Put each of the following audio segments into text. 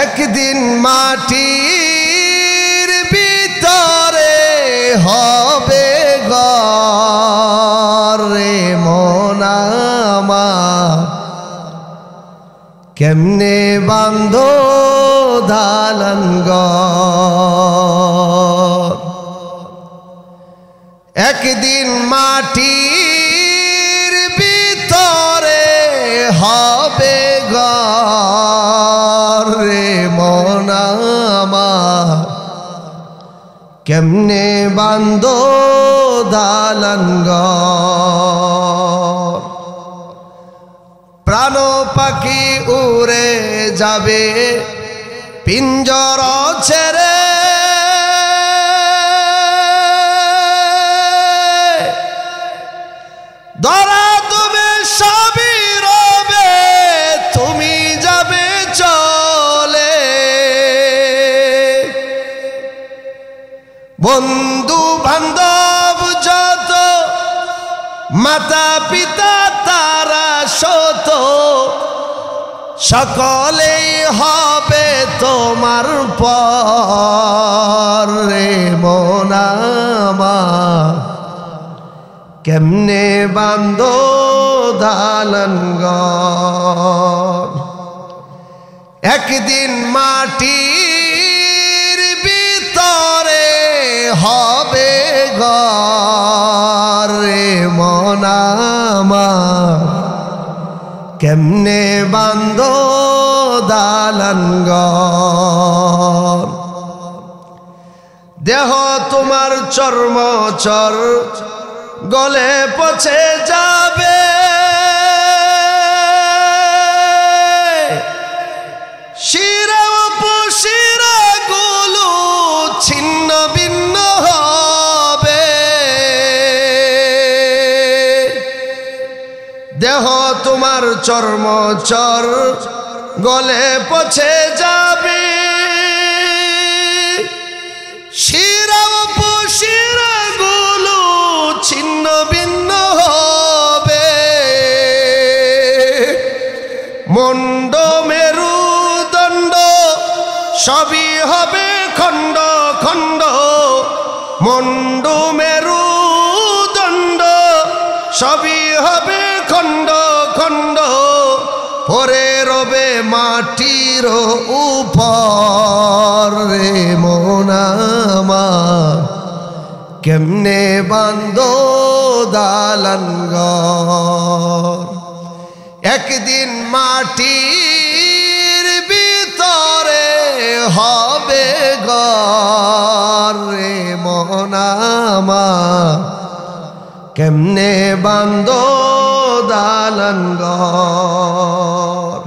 একদিন মাটির ভিতরে হবে ঘর রে মন আমার, কেমনে বাঁধো দালান ঘর। একদিন মাটির ভিতরে হবে ঘর রে মন আমার, কেমনে বাঁধো দালান ঘর। প্রাণ পাখি উড়ে যাবে পিঞ্জর ছেড়ে, ধরা তুমি সবই রবে, তুমি যাবে চলে। বন্ধু বান্ধব যত, মাতা পিতা তারা শত, সকলেই হবে তোমার পর রে মন আমার, কেমনে বাঁধো দালান ঘর। একদিন মাটির ভিতরে হবে ঘর রে মন আমার, কেমনে বাঁধো দালান ঘর। দেহ তোমার চর্মচর গলে পচে যাবে, শিরা উপশিরা গুলো ছিন্ন ভিন্ন হবে। দেহ তোমার চর্মচর গলে পচে যাবে, শিরা উপশিরা গুলো ছিন্ন ভিন্ন হবে। মুন্ড মেরুদণ্ড সবই হবে খণ্ড খণ্ড, মুন্ড মেরুদণ্ড সবই হবে খণ্ড খণ্ড। পরে রবে মাটির উপর রে মন আমার, কেমনে বাঁধো দালান ঘর। একদিন মাটির ভিতরে হবে ঘর রে মন আমার, কেমনে বাঁধো দালান ঘর।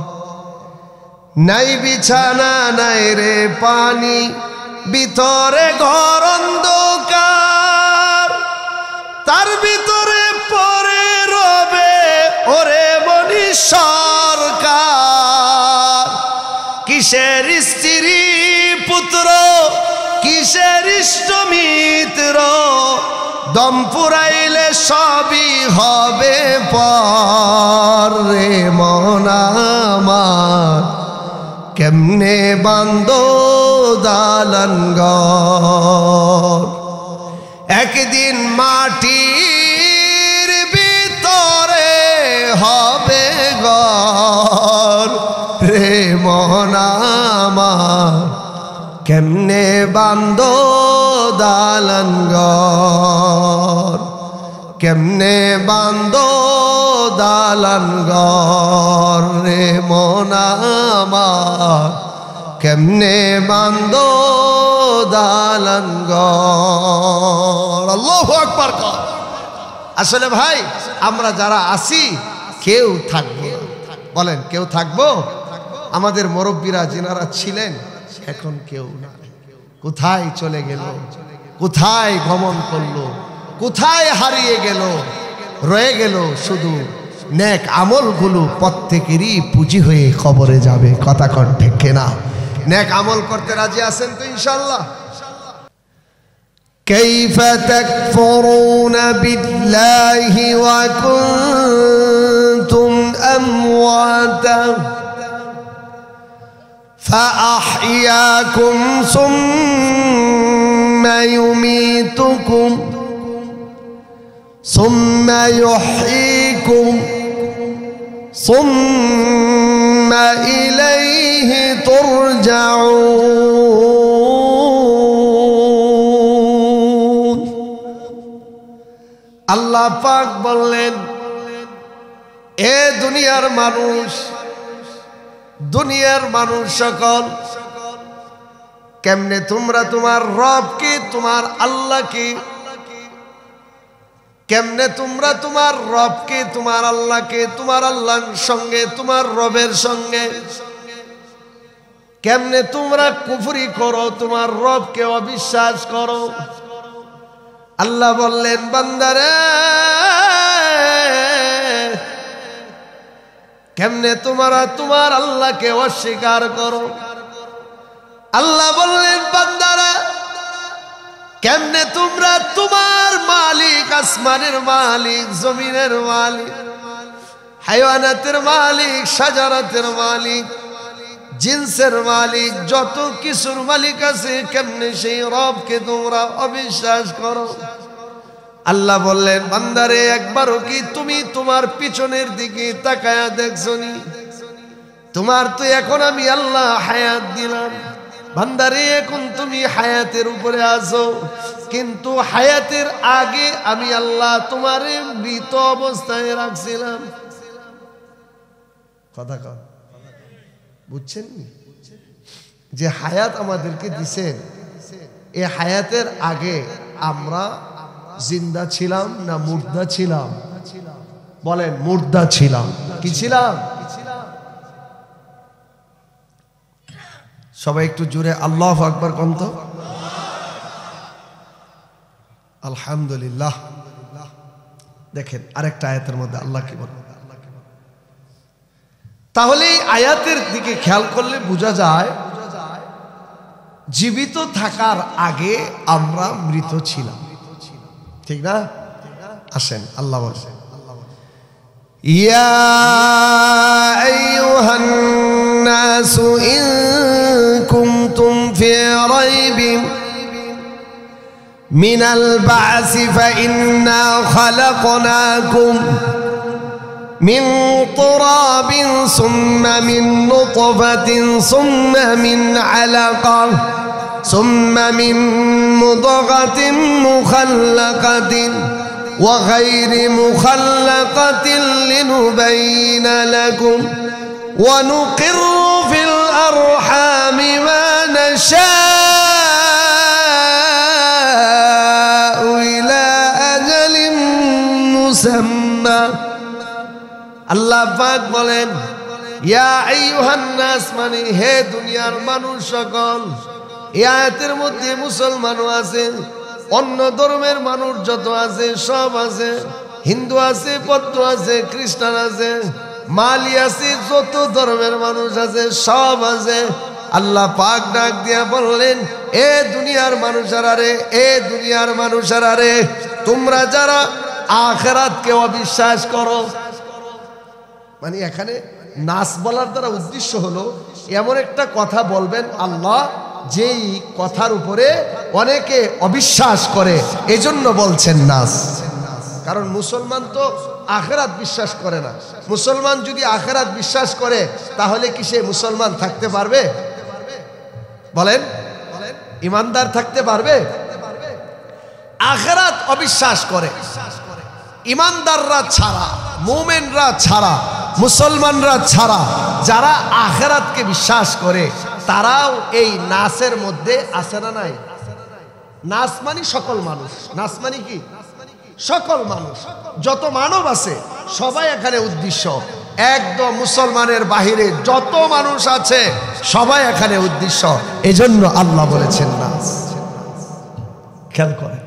নাই বিছানা নাই রে পানি, ভিতরে ঘর অন্ধকার, তার ভিতরে পরে রবে ওরে মনি সরকার। কিসের স্ত্রী পুত্র, কিসের ইষ্ট মিত্র, দম পুরাইলে সবই হবে পর রে মন আমার, কেমনে বাঁধো দালান ঘর। একদিন মাটির ভিতরে হবে ঘর রে মন আমার, কেমনে বাঁধো দালান ঘর। কেমনে বাঁধো দালান ঘর রে মন আমার, কেমনে বাঁধো দালান ঘর। আল্লাহু আকবার। আসলে ভাই আমরা যারা আছি কেউ থাকবো না, বলেন কেউ থাকবো? আমাদের মুরব্বীরা যিনারা ছিলেন এখন কেউ না। কোথায় চলে গেল, কোথায় গমন করলো, কোথায় হারিয়ে গেল? রয়ে গেল শুধু নেক আমলগুলো প্রত্যেকেরই পুঁজি হয়ে কবরে যাবে। কথা কন ঠিক কিনা? নেক আমল করতে রাজি আছেন তো ইনশাআল্লাহ? কাইফা তাকফুরুনা বিল্লাহি ওয়া কুনতুম আমওয়াতা فأحياكم ثم يميتكم ثم يحييكم ثم إليه ترجعون আল্লাহ পাক বললেন, এ দুনিয়ার মানুষ সকল, কেমনে তোমরা তোমার রবকে, তোমার আল্লাহকে, কেমনে তোমরা তোমার রবকে, তোমার আল্লাহকে, তোমার আল্লাহর সঙ্গে, তোমার রবের সঙ্গে কেমনে তোমরা কুফরি করো, তোমার রবকে অবিশ্বাস করো। আল্লাহ বললেন, বান্দারে কেমনে তোমরা তোমার আল্লাহকে অস্বীকার করো। আল্লাহ বললেন, বান্দারা কেমনে তোমরা তোমার মালিক, আসমানের মালিক, জমিনের মালিক, হায়াওয়ানাতের মালিক, শাজারাতের মালিক, জিনসের মালিক, যত কিছুর মালিক আছে, কেমনে সেই রবকে তোমরা অবিশ্বাস করো। আল্লাহ বললেন, বান্দারে একবারও কি তুমি তোমার পিছনের দিকে তাকায়া দেখছনি? তোমার তো এখন আমি আল্লাহ হায়াত দিলাম, বান্দারে এখন তুমি হায়াতের উপরে আছো, কিন্তু হায়াতের আগে আমি আল্লাহ তোমারে মৃত অবস্থায় রাখছিলাম। কথা কন, বুঝছেন যে হায়াত আমাদেরকে দিছেন, এই হায়াতের আগে আমরা জিন্দা ছিলাম না মুর্দা ছিলাম? বলেন, মুর্দা ছিলাম। কি ছিলাম? সবাই একটু জোরে আল্লাহু আকবার কোন তো। আলহামদুলিল্লাহ। দেখেন আরেকটা আয়াতের মধ্যে আল্লাহ কি বলেন। তাহলে এই আয়াতের দিকে খেয়াল করলে বোঝা যায় জীবিত থাকার আগে আমরা মৃত ছিলাম, ঠিক না? আসেন আল্লাহ বলেন, ইয়া আইয়ুহান নাসু ইন কুনতুম ফি রাইবিন মিনাল বা'সি ফাইন্না খালাকনাকুম من تراب ثم من نطفة ثم من علقة ثم من مضغة مخلقة وغير مخلقة لنبين لكم ونقر في الأرحام ما نشاء إلى أجل مسمى। আল্লাহ পাক বলেন, ইয়া আইয়ুহান নাস, মানে হে দুনিয়ার মানুষ সকল। এই আয়াতের মধ্যে মুসলমানও আছে, অন্য ধর্মের মানুষ যত আছে সব আছে, হিন্দু আছে, বৌদ্ধ আছে, খ্রিস্টান আছে, মালি আছে, যত ধর্মের মানুষ আছে সব আছে। আল্লাহ পাক ডাক দিয়া বললেন, এ দুনিয়ার মানুষেরা রে, এ দুনিয়ার মানুষেরা রে, তোমরা যারা আখিরাতকে অবিশ্বাস করো। মানে এখানে নাস বলার দ্বারা উদ্দেশ্য হলো এমন একটা কথা বলবেন আল্লাহ যেই কথার উপরে অনেকে অবিশ্বাস করে, এজন্য বলছেন নাস। কারণ মুসলমান তো আখিরাত বিশ্বাস করে না। মুসলমান যদি আখিরাত বিশ্বাস করে তাহলে কি সে মুসলমান থাকতে পারবে? বলেন, ইমানদার থাকতে পারবে? আখিরাত অবিশ্বাস করে ইমানদাররা ছাড়া, মুমিনরা ছাড়া, মুসলমানরা ছাড়া যারা আখিরাতকে বিশ্বাস করে তারাও এই নাসের মধ্যে আছে না নাই? নাস মানে সকল মানুষ। নাস মানে কি? সকল মানুষ, যত মানব আছে সবাই এখানে উদ্দেশ্য। একদম মুসলমানের বাহিরে যত মানুষ আছে সবাই এখানে উদ্দেশ্য, এজন্য আল্লাহ বলেছেন নাস। খেয়াল করেন,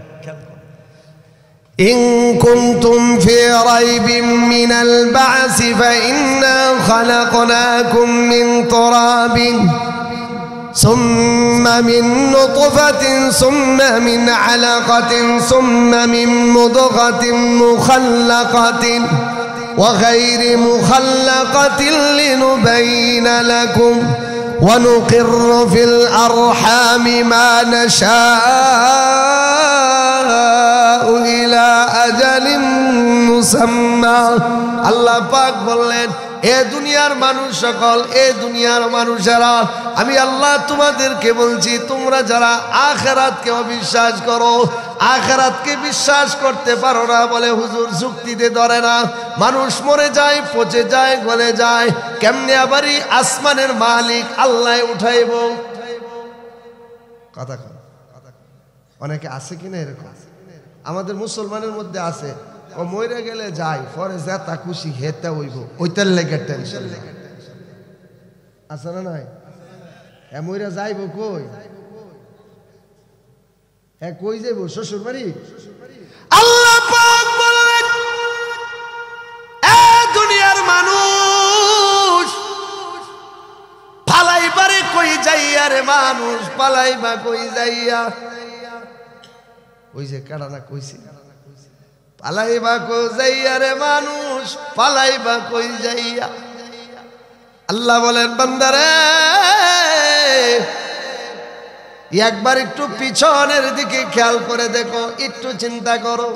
إن كنتم في ريب من البعث فإنا خلقناكم من تراب ثم من نطفة ثم من علقة ثم من مضغة مخلقة وغير مخلقة لنبين لكم ونقر في الأرحام ما نشاء إلى أجل مسمى আল্লাহ পাক বললেন এ দুনিয়ার মানুষ সকল, এ দুনিয়ার মানুষেরা, আমি আল্লাহ তোমাদেরকে বলছি, তোমরা যারা আখিরাতকে অবিশ্বাস করো, আখিরাতকে বিশ্বাস করতে পারো না বলে হুজুর যুক্তিতে ধরে না, মানুষ মরে যায়, পচে যায়, গলে যায়, কেমনে আবারই আসমানের মালিক আল্লাহ উঠাইব? কথা কন, অনেকে আছে কিনা এরকম? আমাদের মুসলমানের মধ্যে আছে, ও মরে গেলে যায়, পরে যেটা খুশি হেতে হইব, ওইটার লেগে টেনশন আছে না নাই? হ্যাঁ মইরা যাইব কই? হ্যাঁ কই যাইব? শ্বশুর বাড়ি? আল্লাহ পাক বললেন এ দুনিয়ার মানুষ, পালাইবারে কই যাইয়া রে মানুষ, পালাইবা কই যাইয়া? ওই যে কারানা কইছে, পালাইবা কই যাইয়া রে মানুষ, পালাইবা কই যাইয়া? আল্লাহ বলেন বান্দারে একবার একটু পিছনের দিকে খেয়াল করে দেখো, একটু চিন্তা করো।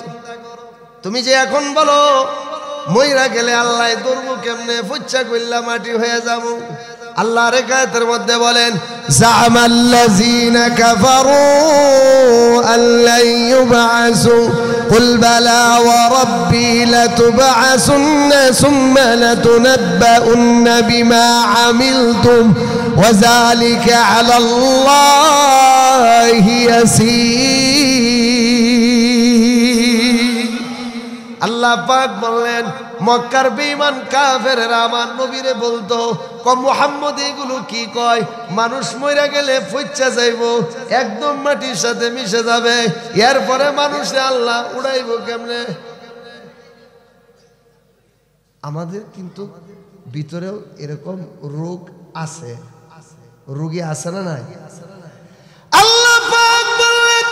তুমি যে এখন বলো মইরা গেলে আল্লাহ ধরবো কেমনে, ফুচ্চা কইল্লা মাটি হয়ে যাবো, আল্লাহর আয়াতের মধ্যে বলেন জামাল্লাযীনা কাফারু আল্লান ইউবআসু কুল বালা ওয়া রাব্বি লাতুবআসুন্না সুম্মা লাতুনাব্বাউন্না বিমা আমিলতুম ওয়া যালিকা আলাল্লাহি ইয়াসীর। আল্লাহ পাক বললেন মক্কার বেঈমান কাফেররা আমার নবীরে বলতো, মুহাম্মদ এগুলো কি কয়, মানুষ মরে গেলে ফুচ্চা যাইব, একদম মাটির সাথে মিশে যাবে, এরপরে মানুষে আল্লাহ উড়াইব কেমনে? আমাদের কিন্তু ভিতরেও এরকম রোগ আছে, রোগী আছে না নাই? আল্লাহ পাক বললেন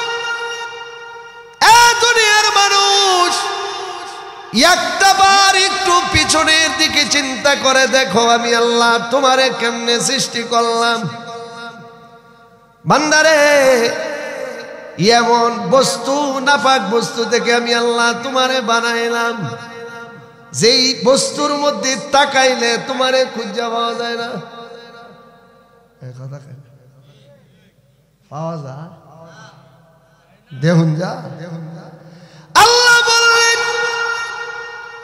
এ দুনিয়ার মানুষ একটা বার একটু পিছনের দিকে চিন্তা করে দেখো, আমি আল্লাহ তোমারে কেমনে সৃষ্টি করলাম। বান্দারে এমন বস্তু, নাপাক বস্তু থেকে আমি আল্লাহ তোমারে বানাইলাম, যেই বস্তুর মধ্যে তাকাইলে তোমারে খুঁজে পাওয়া যায় না। পাওয়া যায়? দেখুন যা, আল্লাহ বললেন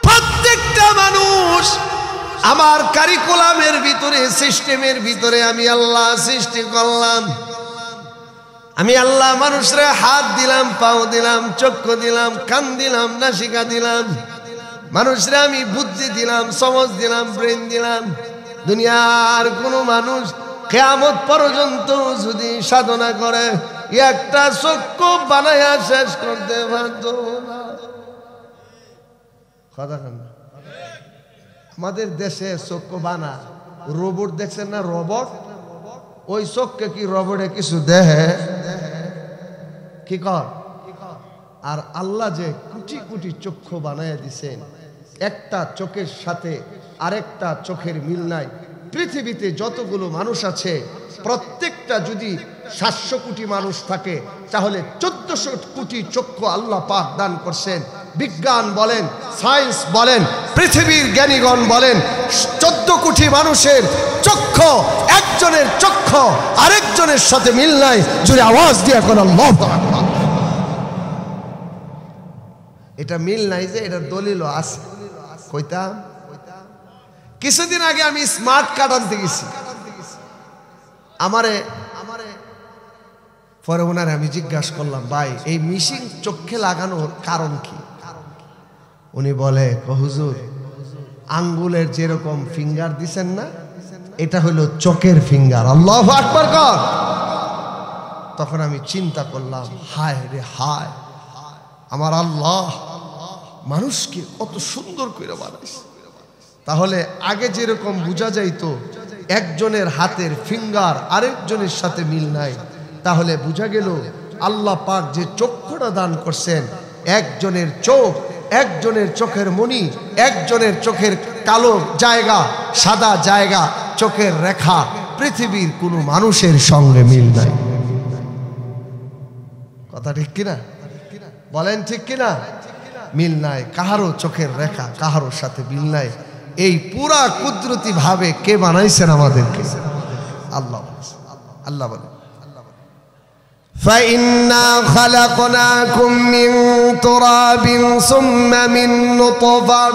প্রত্যেকটা মানুষ আমার কারিকুলামের ভিতরে, সিস্টেমের ভিতরে আমি আল্লাহ সৃষ্টি করলাম। আমি আল্লাহ মানুষরা হাত দিলাম, পাও দিলাম, চক্ষু দিলাম, কান দিলাম, নাসিকা দিলাম, মানুষরা আমি বুদ্ধি দিলাম, সমঝ দিলাম, ব্রেন দিলাম। দুনিয়ার কোনো মানুষ কিয়ামত পর্যন্ত যদি সাধনা করে একটা চক্ষু বানায়া শেষ করতে পারত না। আমাদের দেশে চক্ষু বানা রোবট দেখছেন না, রোবট, ওই চোখকে কি রোবটে কিছু দেহে কি কর? আর আল্লাহ যে কোটি কোটি চক্ষু বানায়া দিছেন, একটা চোখের সাথে আরেকটা চোখের মিল নাই। পৃথিবীতে যতগুলো মানুষ আছে প্রত্যেকটা যদি 700 কোটি মানুষ থাকে তাহলে 1400 কোটি চক্ষু আল্লাহ পাক দান করছেন। বিজ্ঞান বলেন, সায়েন্স বলেন, পৃথিবীর জ্ঞানীগণ বলেন, 14 কোটি মানুষের চক্ষু, একজনের চক্ষু আরেকজনের সাথে মিল নাই। যদি আওয়াজ দিয়ে এখন আল্লাহু আকবার, এটা মিল নাই যে এটার দলিলও আছে। কইতাম কিছুদিন আগে আমি স্মার্ট কার্ড আনতে গেছি, আমারে পরে ওনারে আমি জিজ্ঞাসা করলাম, ভাই এই মিশিং চোখে লাগানোর কারণ কি? উনি বলে, হুজুর আঙ্গুলের যেরকম ফিঙ্গার দিছেন না, এটা হলো চোখের ফিঙ্গার। আল্লাহু আকবার কর। তখন আমি চিন্তা করলাম, হায় রে হায়, আমার আল্লাহ মানুষকে কত সুন্দর করে বানাইছে। তাহলে আগে যেরকম বোঝা যাইতো একজনের হাতের ফিঙ্গার আরেকজনের সাথে মিল নাই, তাহলে বোঝা গেল আল্লাহ পাক যে চক্ষুটা দান করছেন, একজনের চোখ, একজনের চোখের মণি, একজনের চোখের কালো জায়গা, সাদা জায়গা, চোখের রেখা পৃথিবীর কোনো মানুষের সঙ্গে মিল নাই। কথা ঠিক কিনা বলেন? ঠিক কিনা? মিল নাই, কাহারও চোখের রেখা কাহারোর সাথে মিল নাই। এই পুরা কুদরতি ভাবে কে বানাইছেন আমাদেরকে? আল্লাহ। আল্লাহ বলেন فإنا خلقناكم من تراب ثم من نطفة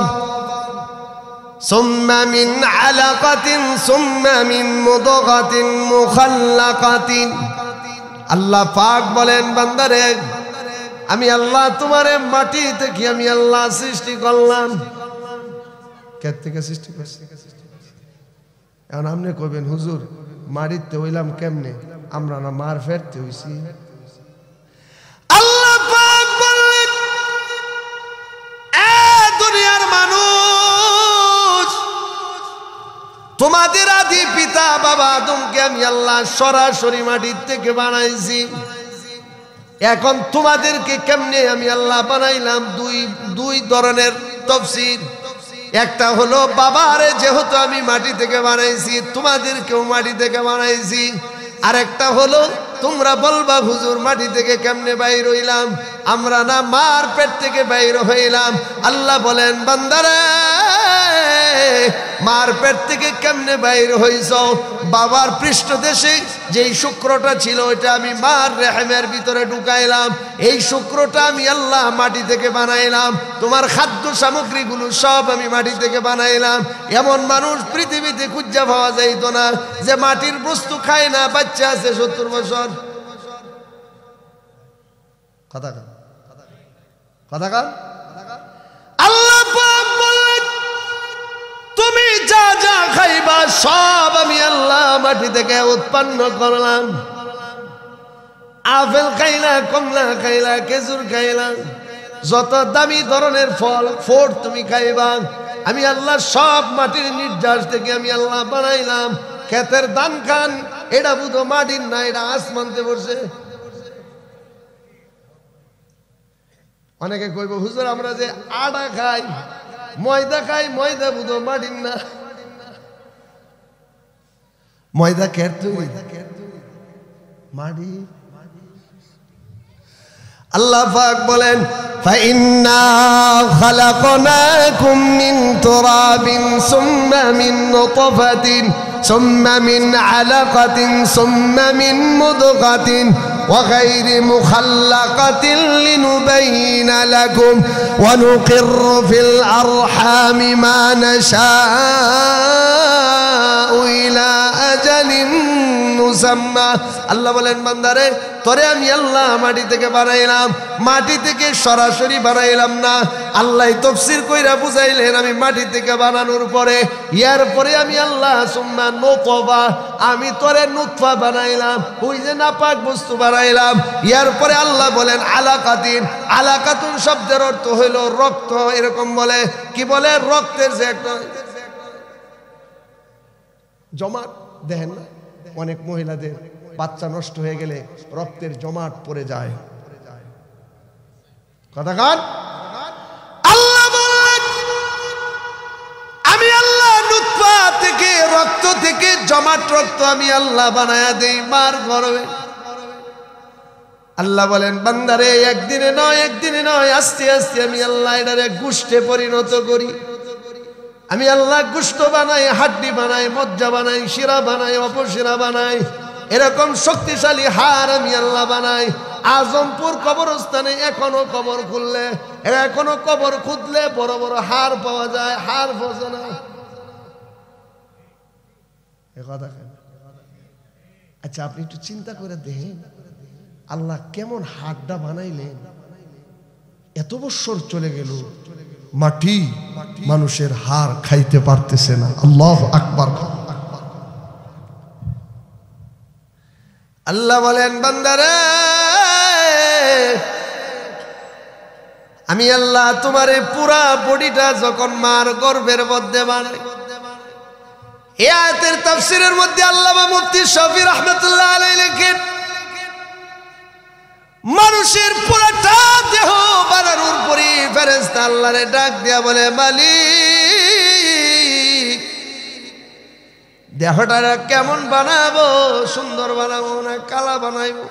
ثم من علقة ثم من مضغة مخلقة। আল্লাহ পাক বলেন বান্দারে আমি আল্লাহ তোমারে মাটি থেকে আমি আল্লাহ সৃষ্টি করলাম। কে থেকে সৃষ্টি করছি? এখন আপনি কইবেন হুজুর মাটিতে হইলাম কেমনে? আমরা না মার ফেরতে হইছি? আল্লাহ পাক বলেন এ দুনিয়ার মানুষ, তোমাদের আদি পিতা বাবা আদমকে আমি আল্লাহ সরাসরি মাটির থেকে বানাইছি। এখন তোমাদেরকে কেমনে আমি আল্লাহ বানাইলাম? দুই ধরনের তাফসীর। একটা হলো বাবারে যেহেতু আমি মাটি থেকে বানাইছি তোমাদেরকেও মাটি থেকে বানাইছি। আরেকটা হলো তোমরা বলবা হুজুর মাটি থেকে কেমনে বাইর হইলাম? আমরা না মার পেট থেকে বাইর হইলাম। আল্লাহ বলেন বান্দারে মার পেট থেকে কেমনে বাইর হইছ? বাবার পৃষ্ঠদেশে যেই শুক্রটা ছিল ওইটা আমি মার রেহেমের ভিতরে ঢুকাইলাম। এই শুক্রটা আমি আল্লাহ মাটি থেকে বানাইলাম। তোমার খাদ্য সামগ্রীগুলো সব আমি মাটি থেকে বানাইলাম। এমন মানুষ পৃথিবীতে খুঁজে পাওয়া যাইতো না যে মাটির বস্তু খায় না, বাচ্চা আছে 70 বছর। কথা কান আল্লাহ পাক বলেন তুমি যা যা খাইবা সব আমি আল্লাহ মাটি থেকে উৎপন্ন করলাম। আপেল খাইলা, কমলা খাইলা, খেজুর খাইলা, যত দামি ধরনের ফল ফ্রুট তুমি খাইবা আমি আল্লাহ সব মাটির নির্যাস থেকে আমি আল্লাহ বানাইলাম। ক্ষেতের ধান খান, এটা বুধ মাটির না, এটা আসমানতে পড়ছে। অনেকে কইব হুজুর আমরা যে আটা খাই ময়দা খাই, ময়দা বুধ মাটির না। ময়দা কের তৈরি? মাটি। আল্লাহ পাক বলেন فإنا خلقناكم من تراب ثم من نطفة ثم من علقة ثم من مضغة وغير مخلقة لنبين لكم ونقر في الأرحام ما نشاء إلى أجل মুসাম্মা। আল্লাহ বলেন বান্দারে তোরে আমি আল্লাহ মাটি থেকে বানাইলাম, মাটি থেকে সরাসরি বানাইলাম না। আল্লাহ তাফসীর কইরা বুঝাইলেন আমি মাটি থেকে বানানোর পরে ইয়ার পরে আমি আল্লাহ সুম্মা নুতফা, আমি তোরে নুতফা বানাইলাম, ওই যে নাপাক বস্তু বানাইলাম। ইয়ার পরে আল্লাহ বলেন আলাকাতিন। আলাকাতুন শব্দের অর্থ হইল রক্ত। এরকম বলে কি বলে? রক্তের যে একটা জমাট, দেখেন না অনেক মহিলাদের বাচ্চা নষ্ট হয়ে গেলে রক্তের জমাট পড়ে যায়। কথা কান আল্লাহ বলেন আমি আল্লাহ নুতফা থেকে রক্ত থেকে জমাট রক্ত আমি আল্লাহ বানায়া দেই মার গর্ভে। আল্লাহ বলেন বান্দারে একদিনে নয় আস্তে আস্তে আমি আল্লাহ এটারে গোশতে পরিণত করি। আমি আল্লাহ গোশত বানাই, হাড্ডি বানাই, মজ্জা বানাই, শিরা বানাই, অপশিরা বানাই, এরকম শক্তিশালী হাড় আমি আল্লাহ বানাই। আজমপুর কবরস্থানে এখনো কবর খুললে, এখনো কবর খুঁজলে বড় বড় হাড় পাওয়া যায়, হাড় ফসে না। আচ্ছা আপনি একটু চিন্তা করে দেখেন আল্লাহ কেমন হাড়টা বানাইলেন। এত বছর চলে গেল মাটি মানুষের হাড় খাইতে পারতেছে না। আল্লাহু আকবার। আল্লাহ বলেন বান্দারে আমি আল্লাহ তোমারে পুরা বডিটা যখন মার গর্ভের মধ্যে বানাই। এই আয়াতের তাফসীরের মধ্যে আল্লামা মুফতি শফি রাহমাতুল্লাহ আলাইহি লেখেন মানুষের পুরাটা দেহ বানানোর পরে ফেরেশতা আল্লাহরে ডাক দিয়া বলে মালিক দেহটা কেমন বানাবো, সুন্দর বানাবো না কালা বানাইবো,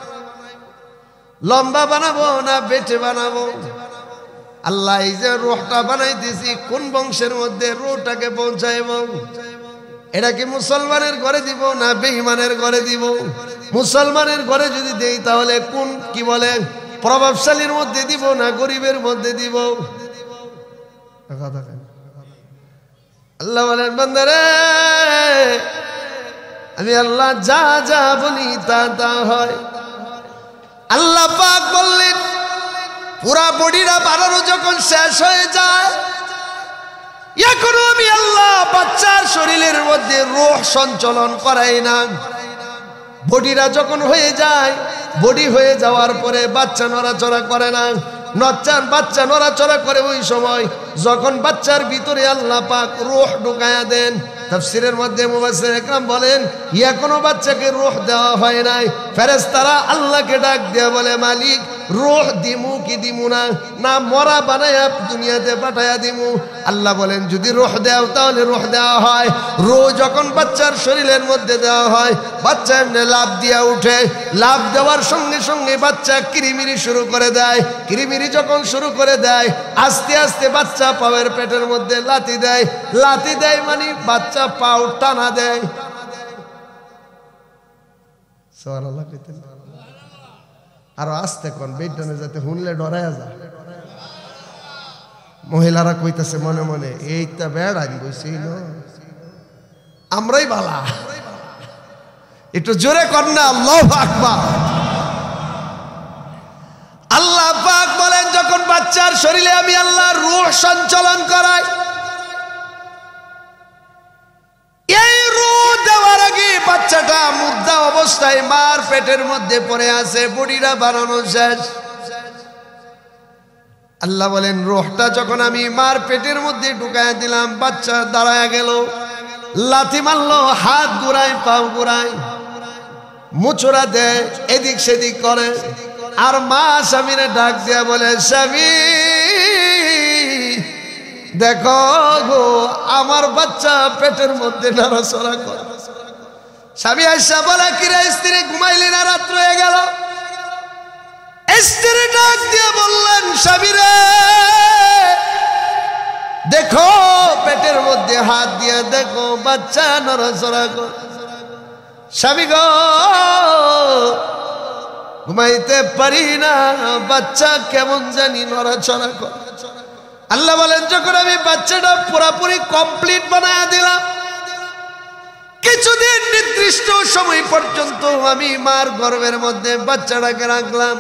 লম্বা বানাবো না বেটে বানাবো? আল্লাহ এই যে রূহটা বানাইতেছি কোন বংশের মধ্যে রূহটাকে পৌঁছাইব? এটা কি মুসলমানের ঘরে দিব না বেঈমানের ঘরে দিব? মুসলমানের ঘরে যদি দেই তাহলে কোন কি বলে প্রভাবশালীর মধ্যে দিব না গরিবের মধ্যে দিব? আল্লাহ বলেন বান্দারে আমি আল্লাহ যা যা বলি তা তা হয়। আল্লাহ পাক বললেন পুরা বডিটা বানানো যখন শেষ হয়ে যায়, এখনো আমি আল্লাহ বাচ্চার শরীরের মধ্যে রূহ সঞ্চালন করাই না। বডিটা যখন হয়ে যায়, বডি হয়ে যাওয়ার পরে বাচ্চা নড়াচড়া করে না, বাচ্চা নড়াচড়া করে ওই সময় যখন বাচ্চার ভিতরে আল্লাহ পাক রূহ ঢুকায়া দেন। তাফসীরের মধ্যে মুফাসসির একরাম বলেন এখনো বাচ্চাকে রূহ দেওয়া হয় নাই। ফেরেশতারা আল্লাহকে ডাক দিয়ে বলে মালিক রূহ দিমু কি দিমু না, না মরা বানায়া দুনিয়াতে পাঠায়া দিমু? আল্লাহ বলেন যদি রূহ দাও তাহলে রূহ দেওয়া হয়। রূহ যখন বাচ্চার শরীরের মধ্যে দেওয়া হয়, বাচ্চা এমনি লাফ দিয়া উঠে, লাফ দেওয়ার সঙ্গে সঙ্গে বাচ্চা কিরিমিরি শুরু করে দেয়। কিরিমিরি যখন শুরু করে দেয় আস্তে আস্তে বাচ্চা পায়ের পেটের মধ্যে লাথি দেয়। লাথি দেয় মানে বাচ্চা পাও টানা দেয়। সুবহানাল্লাহ কইতেন আরো আস্তে কোন বেডনে যাতে হুনলে ডরায়া যায়। মহিলারা কইতাছে মনে মনে এইটা বেড়াই বইছি না আমরাই বালা। একটু জোরে কর না আল্লাহু আকবার। আল্লাহ পাক বলেন যখন বাচ্চার শরীরে আমি আল্লাহ রূহ সঞ্চালন করাই, এই রূহ দেওয়ার আগে বাচ্চাটা মুর্দা অবস্থায় মার পেটের মধ্যে পড়ে আছে, বডিটা বানানো শেষ। আল্লাহ বলেন রূহটা যখন আমি মার পেটের মধ্যে ঢুকায় দিলাম, বাচ্চা দাঁড়ায় গেল, লাথি মারলো, হাত ঘুরায় পাও ঘুরায়, মুচড়া দেয়, এদিক সেদিক করে। আর মা স্বামীরে ডাক দিয়া বলে স্বামী দেখো গো আমার বাচ্চা পেটের মধ্যে নড়াচড়া করে। স্বামী আইসা বলে কিরে স্ত্রী ঘুমাইলি না, রাত্র হয়ে গেল? স্ত্রী ডাক দিয়ে বললেন স্বামী রে দেখো পেটের মধ্যে হাত দিয়ে দেখো বাচ্চা নড়াচড়া করে। স্বামী গো ঘুমাইতে পারি না, বাচ্চা কেমন জানি নড়াচড়া করে। আল্লাহ বলেন যখন আমি বাচ্চাটা পুরাপুরি কমপ্লিট বানায়া দিলাম, কিছুদিন নির্দিষ্ট সময় পর্যন্ত আমি মার গর্ভের মধ্যে বাচ্চাটাকে রাখলাম।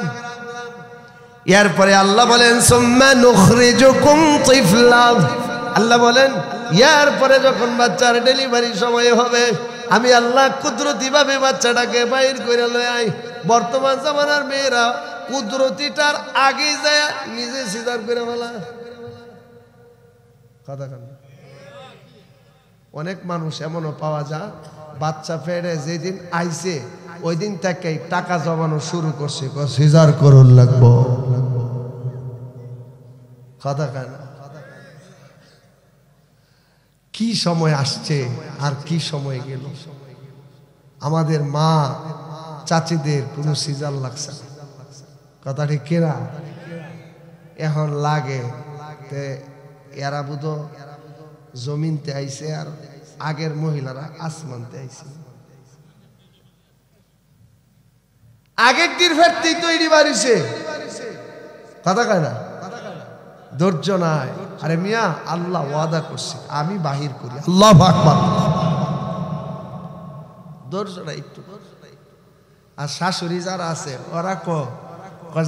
এরপরে আল্লাহ বলেন সুম্মা নুখরিজুকুম তিফলা। আল্লাহ বলেন এরপরে যখন বাচ্চার ডেলিভারি সময় হবে আমি আল্লাহ কুদরতি ভাবে বাচ্চাটাকে বাইর করে লয়ে আই। বর্তমান জামানার মেয়েরা কুদরতিটার আগে যায় নিজে সিজার করে বলা কথা কান। অনেক মানুষ এমনও পাওয়া যায় বাচ্চা পেটে যেদিন আইছে ওই দিন থেকে টাকা জমানো শুরু করছে, সিজার করুন লাগবো কথা কান। কি সময় আসছে আর কি সময় গেল। আমাদের মা চাচিদের কোনো সিজার লাগছে না, কথা ঠিক কিনা? এখন লাগে এরা বুধ জমিনতে আইছে আর আগের মহিলারা আসমানতে আইছে। আগের তীর ফেরতেই তৈরি বাড়িছে কথা কয় না, ধৈর্য নাই। আরে মিয়া আল্লাহ ওয়াদা করছে আমি বাহির করি, আল্লাহু আকবার। ধৈর্য নাই একটু। আর শাশুড়ি যারা আছে ওরা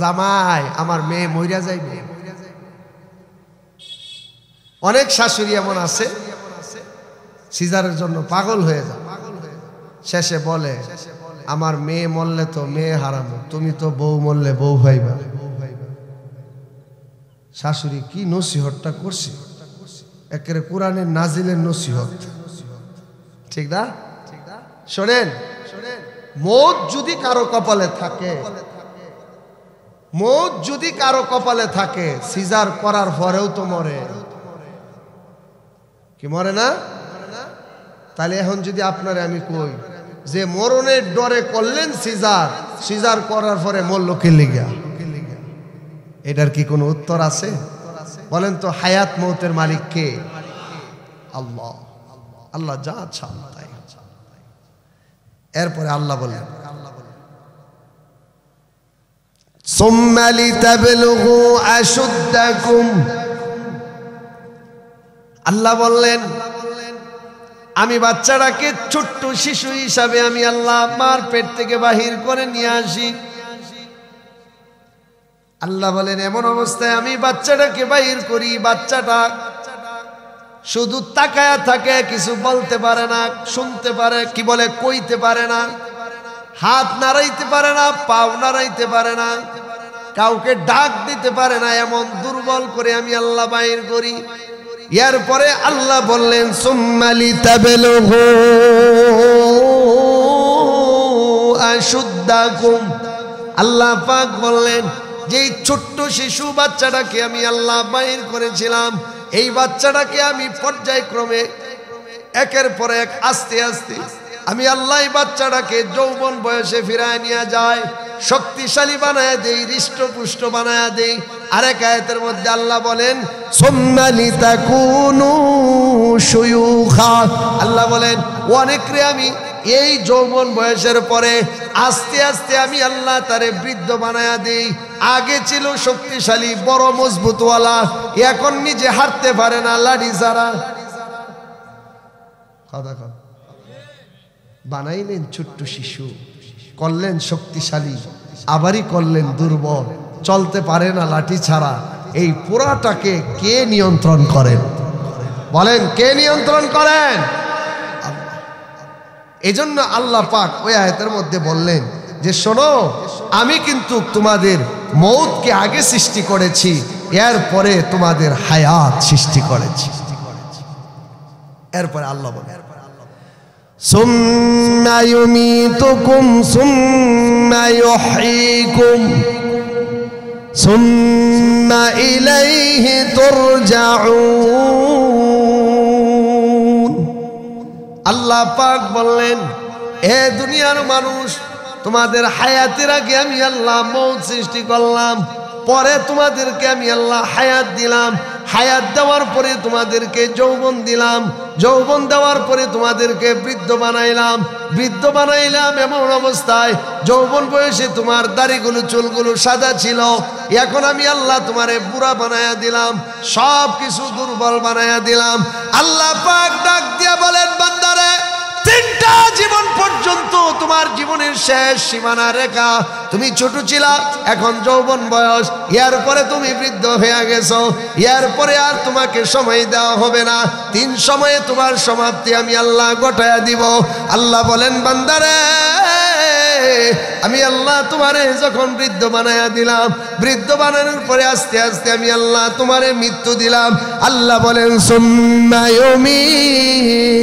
জামাই আমার মেয়ে মইরা যাইবে। অনেক শাশুড়ি এমন আছে সিজারের জন্য পাগল হয়ে যায়, শেষে বলে আমার মেয়ে মরলে তো মেয়ে হারামো, তুমি তো বউ মরলে বউ ভাইবা। শাশুড়ি কি নসিহতটা করছে, একেবারে কোরআনের নাজিলের নসিহত, ঠিক না? শোনেন, মৌত যদি কারো কপালে থাকে, মৌত যদি কারো কপালে থাকে সিজার করার পরেও তো মরে, কি মরে না? তাহলে এখন যদি আপনারে আমি কই যে মরণের ডরে করলেন সিজার, সিজার করার পরে মরল কে লিগা, এটার কি কোনো উত্তর আছে? বলেন তো, হায়াত মৌতের মালিক কে? আল্লাহ। আল্লাহ যা চান তাই। এরপরে আল্লাহ বলেন সুম্মা লিতাবলুগু আশুদ্দাকুম। আল্লাহ বললেন আমি বাচ্চাটাকে ছোট্ট শিশু হিসাবে আমি আল্লাহ মার পেট থেকে বাহির করে নিয়ে আসি। আল্লাহ বলেন এমন অবস্থায় আমি বাচ্চাটাকে বাহির করি, বাচ্চাটা শুধু তাকায়া থাকে, কিছু বলতে পারে না, শুনতে পারে কি বলে কইতে পারে না, হাত নাড়াইতে পারে না, পাও নাড়াইতে পারে না, কাউকে ডাক দিতে পারে না, এমন দুর্বল করে আমি আল্লাহ বাহির করি। এরপরে আল্লাহ বললেন সুম্মা লিতাবলুগু আশুদ্দাকুম। আল্লাহ পাক বললেন যে ছোট্ট শিশু বাচ্চাটাকে আমি আল্লাহ বাহির করেছিলাম, এই বাচ্চাটাকে আমি পর্যায়ক্রমে একের পর এক আস্তে আস্তে আমি আল্লাহ বাচ্চাটাকে যৌবন বয়সে ফিরায় নিয়ে যায়, শক্তিশালী বানায় দেই, হৃষ্টপুষ্ট বানায় দেই। আরেক আয়াতের মধ্যে আল্লাহ বলেন সুম্মা লিতাকুনু শুয়ুখা। আল্লাহ বলেন অনেকরে আমি এই যৌবন বয়সের পরে আস্তে আস্তে আমি আল্লাহ তারে বৃদ্ধ বানায়া দেই। আগে ছিল শক্তিশালী বড় মজবুতওয়ালা, এখন নিজে হাঁটতে পারে না, লাঠি ছাড়া। বানাইলেন ছোট্ট শিশু, করলেন শক্তিশালী, আবারই করলেন দুর্বল, চলতে পারে না লাঠি ছাড়া। এই পুরাটাকে কে নিয়ন্ত্রণ করেন? বলেন কে নিয়ন্ত্রণ করেন? এই জন্য আল্লাহ পাক ওই আয়াতের মধ্যে বললেন যে শোনো, আমি কিন্তু তোমাদের মৌতকে আগে সৃষ্টি করেছি, এরপরে তোমাদের হায়াত সৃষ্টি করেছি। এরপরে আল্লাহ বলেন সুম্মা ইউমীতুকুম সুম্মা ইউহয়ীকুম সুম্মা ইলাইহি তুরজাউন। আল্লাহ পাক বললেন এ দুনিয়ার মানুষ, তোমাদের হায়াতের আগে আমি আল্লাহ মৌত সৃষ্টি করলাম, পরে তোমাদেরকে আমি আল্লাহ হায়াত দিলাম, হায়াত দেওয়ার পরে তোমাদেরকে যৌবন দিলাম, যৌবন দেওয়ার পরে তোমাদেরকে বৃদ্ধ বানাইলাম, বৃদ্ধ বানাইলাম এমন অবস্থায় যৌবন বয়সে তোমার দাড়িগুলো চুলগুলো সাদা ছিল, এখন আমি আল্লাহ তোমারে বুড়া বানায়া দিলাম, সব কিছু দুর্বল বানায়া দিলাম। আল্লাহ পাক ডাক দিয়া বলেন বান্দারে, তিনটা জীবন পর্যন্ত তোমার জীবনের শেষ সীমানা রেখা, তুমি ছোট ছিলা, এখন যৌবন বয়স, এরপরে তুমি বৃদ্ধ হয়ে গেছো, এরপরে আর তোমাকে সময় দেওয়া হবে না, 3 সময়ে তোমার সমাপ্তি আমি আল্লাহ ঘটায়া দিব। আল্লাহ বলেন বান্দারে, আমি আল্লাহ তোমারে যখন বৃদ্ধ বানায়া দিলাম, বৃদ্ধ বানানোর পরে আস্তে আস্তে আমি আল্লাহ তোমারে মৃত্যু দিলাম। আল্লাহ বলেন সুম্মা ইউমীতুকুম।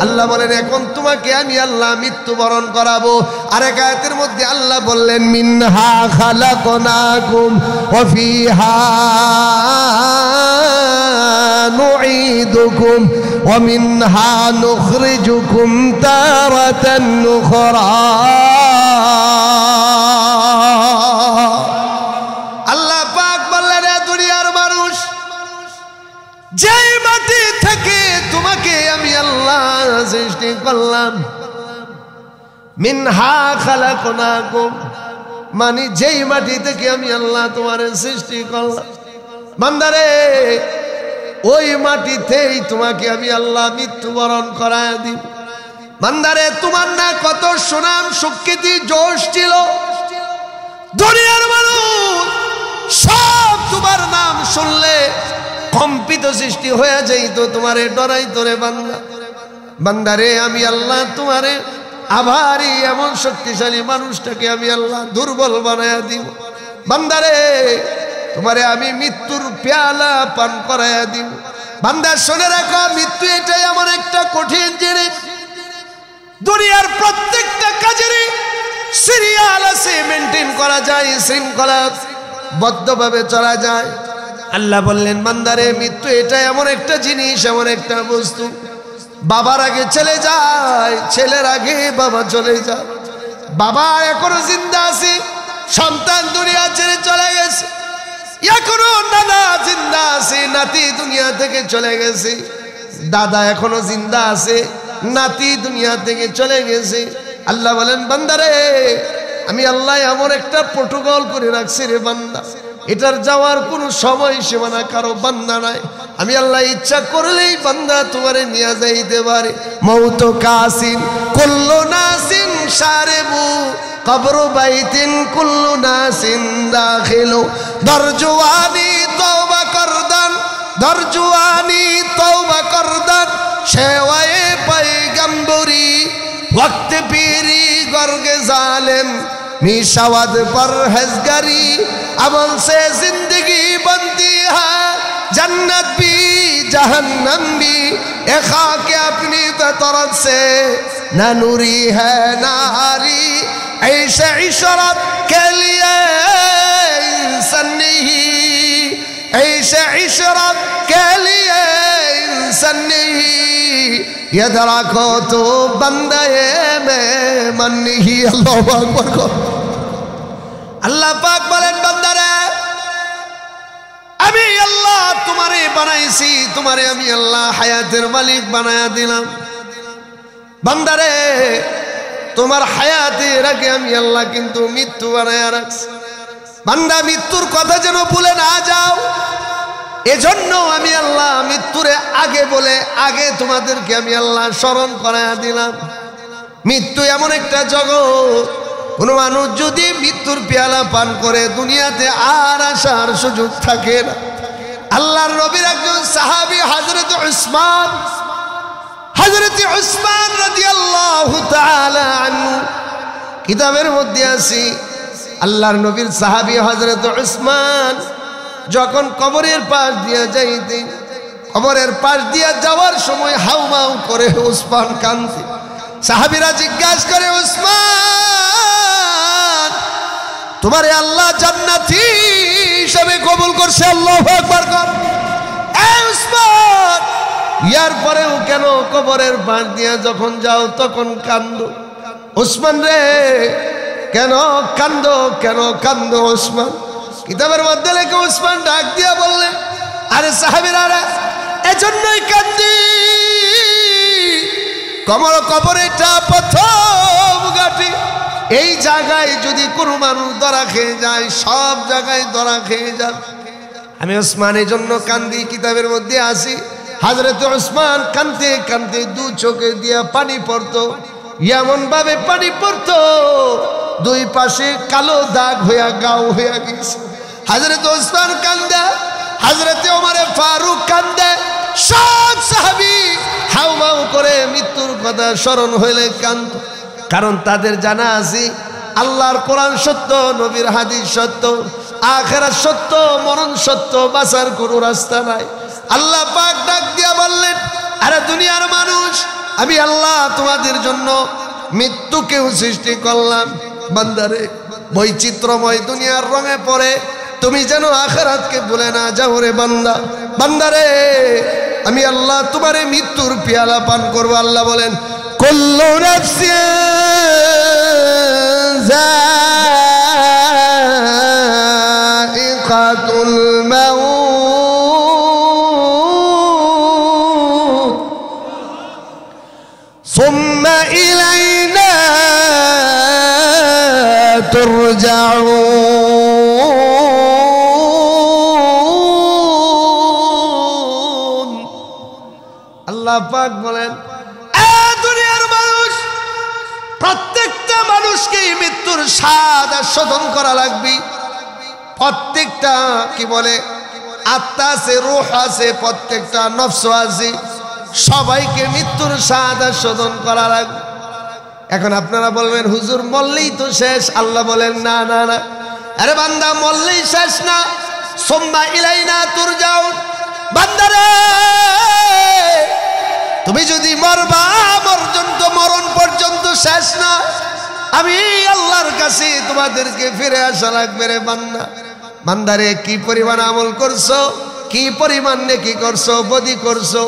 আল্লাহ বলেন এখন তোমাকে আমি আল্লাহ মৃত্যুবরণ করাবো। আরেক আয়াতের মধ্যে আল্লাহ বললেন মিনহা খালাকনাকুম ওয়া ফিহা নুঈদুকুম ওয়া মিনহা নুখরিজুকুম তারাতান উখরা। আল্লাহ পাক বললেন এ দুনিয়ার মানুষ, যেই মাটি থেকে তোমাকে আমি আল্লাহ সৃষ্টি করলাম, মিনহা খালাকনাকুম, মানে যেই মাটি থেকে আমি আল্লাহ তোমার সৃষ্টি করলাম, বান্দারে ওই মাটিতেই তোমাকে আমি আল্লাহ মৃত্যুবরণ করায় দিব। বান্দারে তোমার না কত সুনাম সুখ্যাতি যশ ছিল, দুনিয়ার মানুষ সব তোমার নাম শুনলে কম্পিত সৃষ্টি হয়ে যাইতো, তোমারে ডরাইতো রে বান্দা। বান্দারে আমি আল্লাহ তোমারে আভারই এমন শক্তিশালী মানুষটাকে আমি আল্লাহ দুর্বল বানায়া দিব। বান্দারে তোমারে আমি মৃত্যুর পেয়ালা পান করায়া দিব। বান্দা শুনে রাখো, মৃত্যু এটাই এমন একটা কঠিন জিনিস, দুনিয়ার প্রত্যেকটা কাজেরই সিরিয়াল আছে, মেনটেন করা যায়, শৃঙ্খলা বদ্ধভাবে চলা যায়। আল্লাহ বললেন বান্দারে মৃত্যু এটা এমন একটা জিনিস, এমন একটা বস্তু, বাবার আগে চলে যায়, ছেলের আগে বাবা চলে যায়। বাবা এখনো জিন্দা আছে, সন্তান দুনিয়া ছেড়ে চলে গেছে। এখনো নানা জিন্দা আছে, নাতি দুনিয়া থেকে চলে গেছে। দাদা এখনো জিন্দা আছে, নাতি দুনিয়া থেকে চলে গেছে। আল্লাহ বলেন, বান্দারে আমি আল্লাহ এমন একটা প্রোটোকল করে রাখছি রে বান্দা, এটার যাওয়ার কোনো সময় সীমানা কারো বান্দা নাই। আমি আল্লাহ ইচ্ছা করলেই বান্দা তোমারে নিয়ে যাইতে পারে। মৌত কাসিন কুল্লু নাসিন শারিবু কবরু বাইতিন কুল্লু নাসিন দাখিলু দরজওয়ানি তওবা করদান দরজওয়ানি তওবা করদান শেওয়ায়ে পয়গম্বরি वक्त पीरी गर्गे जालिम मीशावद परहेज़गारी अमल से जिंदगी बनती है जन्नत भी जहन्नम भी ए खाके अपनी फितरत से न नूरी है नारी ऐसे इशरत के लिए इंसान नहीं ऐसे इशरत के लिए इंसान नहीं याद रखो तो बंदे में मन ही। अल्लाह अकबर को अल्लाह पाक बोलेन बंदारे আমি আল্লাহ তোমারে বানাইছি, তোমারে আমি আল্লাহ হায়াতের মালিক বানায়া দিলাম। বান্দারে তোমার হায়াতের আগে আমি আল্লাহ কিন্তু মৃত্যু বানায়া রাখছি। বান্দা মৃত্যুর কথা যেন ভুলে না যাও, এজন্য আমি আল্লাহ মৃত্যুরে আগে বলে আগে তোমাদেরকে আমি আল্লাহ স্মরণ করায়া দিলাম। মৃত্যু এমন একটা জগৎ, কোনো মানুষ যদি মৃত্যুর পেয়ালা পান করে দুনিয়াতে আর আসার সুযোগ থাকে না। আল্লাহর নবীর একজন সাহাবী হযরত উসমান রাদিয়াল্লাহু তাআলা আনহু, কিতাবের মধ্যে আছে আল্লাহর নবীর সাহাবী হযরত উসমান যখন কবরের পাশ দিয়ে যাইতেন, কবরের পাশ দিয়ে যাওয়ার সময় হাউমাউ করে উসমান কাঁদতেন। সাহাবীরা জিজ্ঞাসা করে, উসমান তোমারে আল্লাহ জান্নাতি হিসেবে কবুল করছে, আল্লাহু আকবার কর। এই উসমান ইয়ার পরেও কেন কবরের পাশ দিয়ে যখন যাও তখন কান্দো? উসমান রে কেন কান্দো, কেন কান্দো উসমান? কিতাবের মধ্যে লেখা উসমান ডাক দিয়া বললেন, আরে সাহাবীরা এজন্যই কান্দি, কবরেটা প্রথম ঘাটি। এই জায়গায় যদি কোনো মানুষ ধরা খেয়ে যায়, সব জায়গায় ধরা খেয়ে যাবে। আমি উসমানের জন্য কান্দি। কিতাবের মধ্যে আসি হযরত উসমান কাঁদতে কাঁদতে দু চোখে দিয়া পানি পড়তো, এমন ভাবে পানি পড়তো দুই পাশে কালো দাগ হইয়া গাও হইয়া গেছে। হযরত উসমান কান্দে, হযরত ওমর ফারুক কান্দে, সব সাহাবী হাউমাউ করে মৃত্যুর কথা স্মরণ হইলে কান্দ। কারণ তাদের জানা আছে আল্লাহর কোরআন সত্য, নবীর হাদিস সত্য, আখিরাত সত্য, মরণ সত্য, বাঁচার কোনো রাস্তা নাই। আল্লাহ পাক ডাক দিয়া বললেন, আরে দুনিয়ার মানুষ, আমি আল্লাহ তোমাদের জন্য মৃত্যুকেও সৃষ্টি করলাম। বান্দারে বৈচিত্র্যময় দুনিয়ার রঙে পড়ে তুমি যেন আখিরাতকে ভুলে না যাও রে বান্দা। বান্দারে আমি আল্লাহ তোমারে মৃত্যুর পেয়ালা পান করব। আল্লাহ বলেন, কুল্লু নাফসিন যায়িকাতুল মাউত সুম্মা ইলাইনা তুরজাউন। আল্লাহ পাক বলেন, দুনিয়ার মানুষ, প্রত্যেকটা মানুষকে মৃত্যুর স্বাদ আস্বাদন করা লাগবে। প্রত্যেকটা কি বলে আত্মা আছে, রূহ আছে, প্রত্যেকটা নফস আছে, সবাইকে মৃত্যুর স্বাদ আস্বাদন করা লাগবে। এখন আপনারা বলবেন, হুজুর মরলেই তো শেষ। আল্লাহ বলেন, না না না, আরে বান্দা মরলেই শেষ না, সুম্মা ইলাইনা তুরজাউন। বান্দারে তুমি যদি মরবা, মরণ পর্যন্ত শেষ না, আমি আল্লাহর কাছে তোমাদেরকে ফিরে আসা লাগবে রে বান্দা। বান্দারে কি পরিমাণ আমল করছো, কি পরিমাণ নেকি করছো, বদি করছো,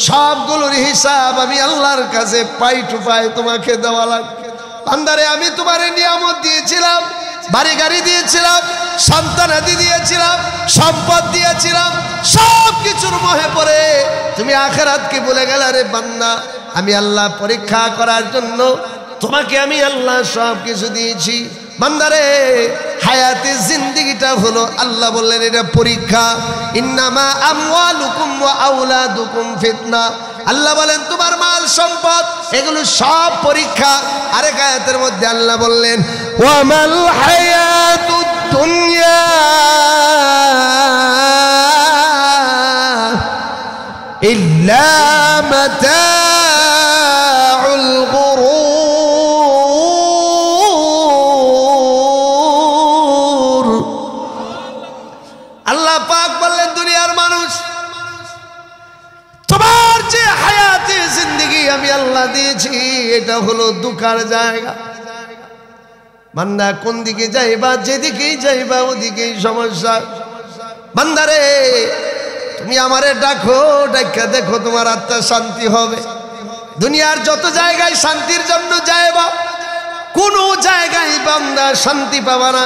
সবগুলোর হিসাব আমি আল্লাহর কাছে পাই টু পাই তোমাকে দেওয়া লাগবে। বান্দারে আমি তোমারে নিয়ামত দিয়েছিলাম, বাড়ি গাড়ি দিয়েছিলাম, সন্তানাদি দিয়েছিলাম, সম্পদ দিয়েছিলাম, সব কিছুর মোহে পড়ে তুমি আখিরাতকে ভুলে গেলে। রে বান্দা, আমি আল্লাহ পরীক্ষা করার জন্য তোমাকে আমি আল্লাহ সব কিছু দিয়েছি। বান্দারে, হায়াতে জিন্দেগিটা হলো, আল্লাহ বললেন এটা পরীক্ষা। ইন্নামা আমওয়ালুকুম ওয়া আওলাদুকুম ফিতনা। আল্লাহ বলেন তোমার মাল সম্পদ এগুলো সব পরীক্ষা। আরেক আয়াতের মধ্যে আল্লাহ বললেন ওয়ামাল হায়াতুদ দুনিয়া ইল্লা মাতাউল গুরুর। আল্লাহ পাক বললেন দুনিয়ার মানুষ, তোমার যে হায়াতে জিন্দেগি আমি আল্লাহ দিয়েছি এটা হলো দুঃখের জায়গা। বান্দা কোন দিকে যাইবা, যেদিকেই যাইবা ওদিকেই সমস্যা। বান্দারে, তুমি আমারে ডাকো, ডাকা দেখো তোমার আত্মা শান্তি হবে। দুনিয়ার যত জায়গায় শান্তির জন্য যাইবা, কোন জায়গায় বান্দা শান্তি পাবা না।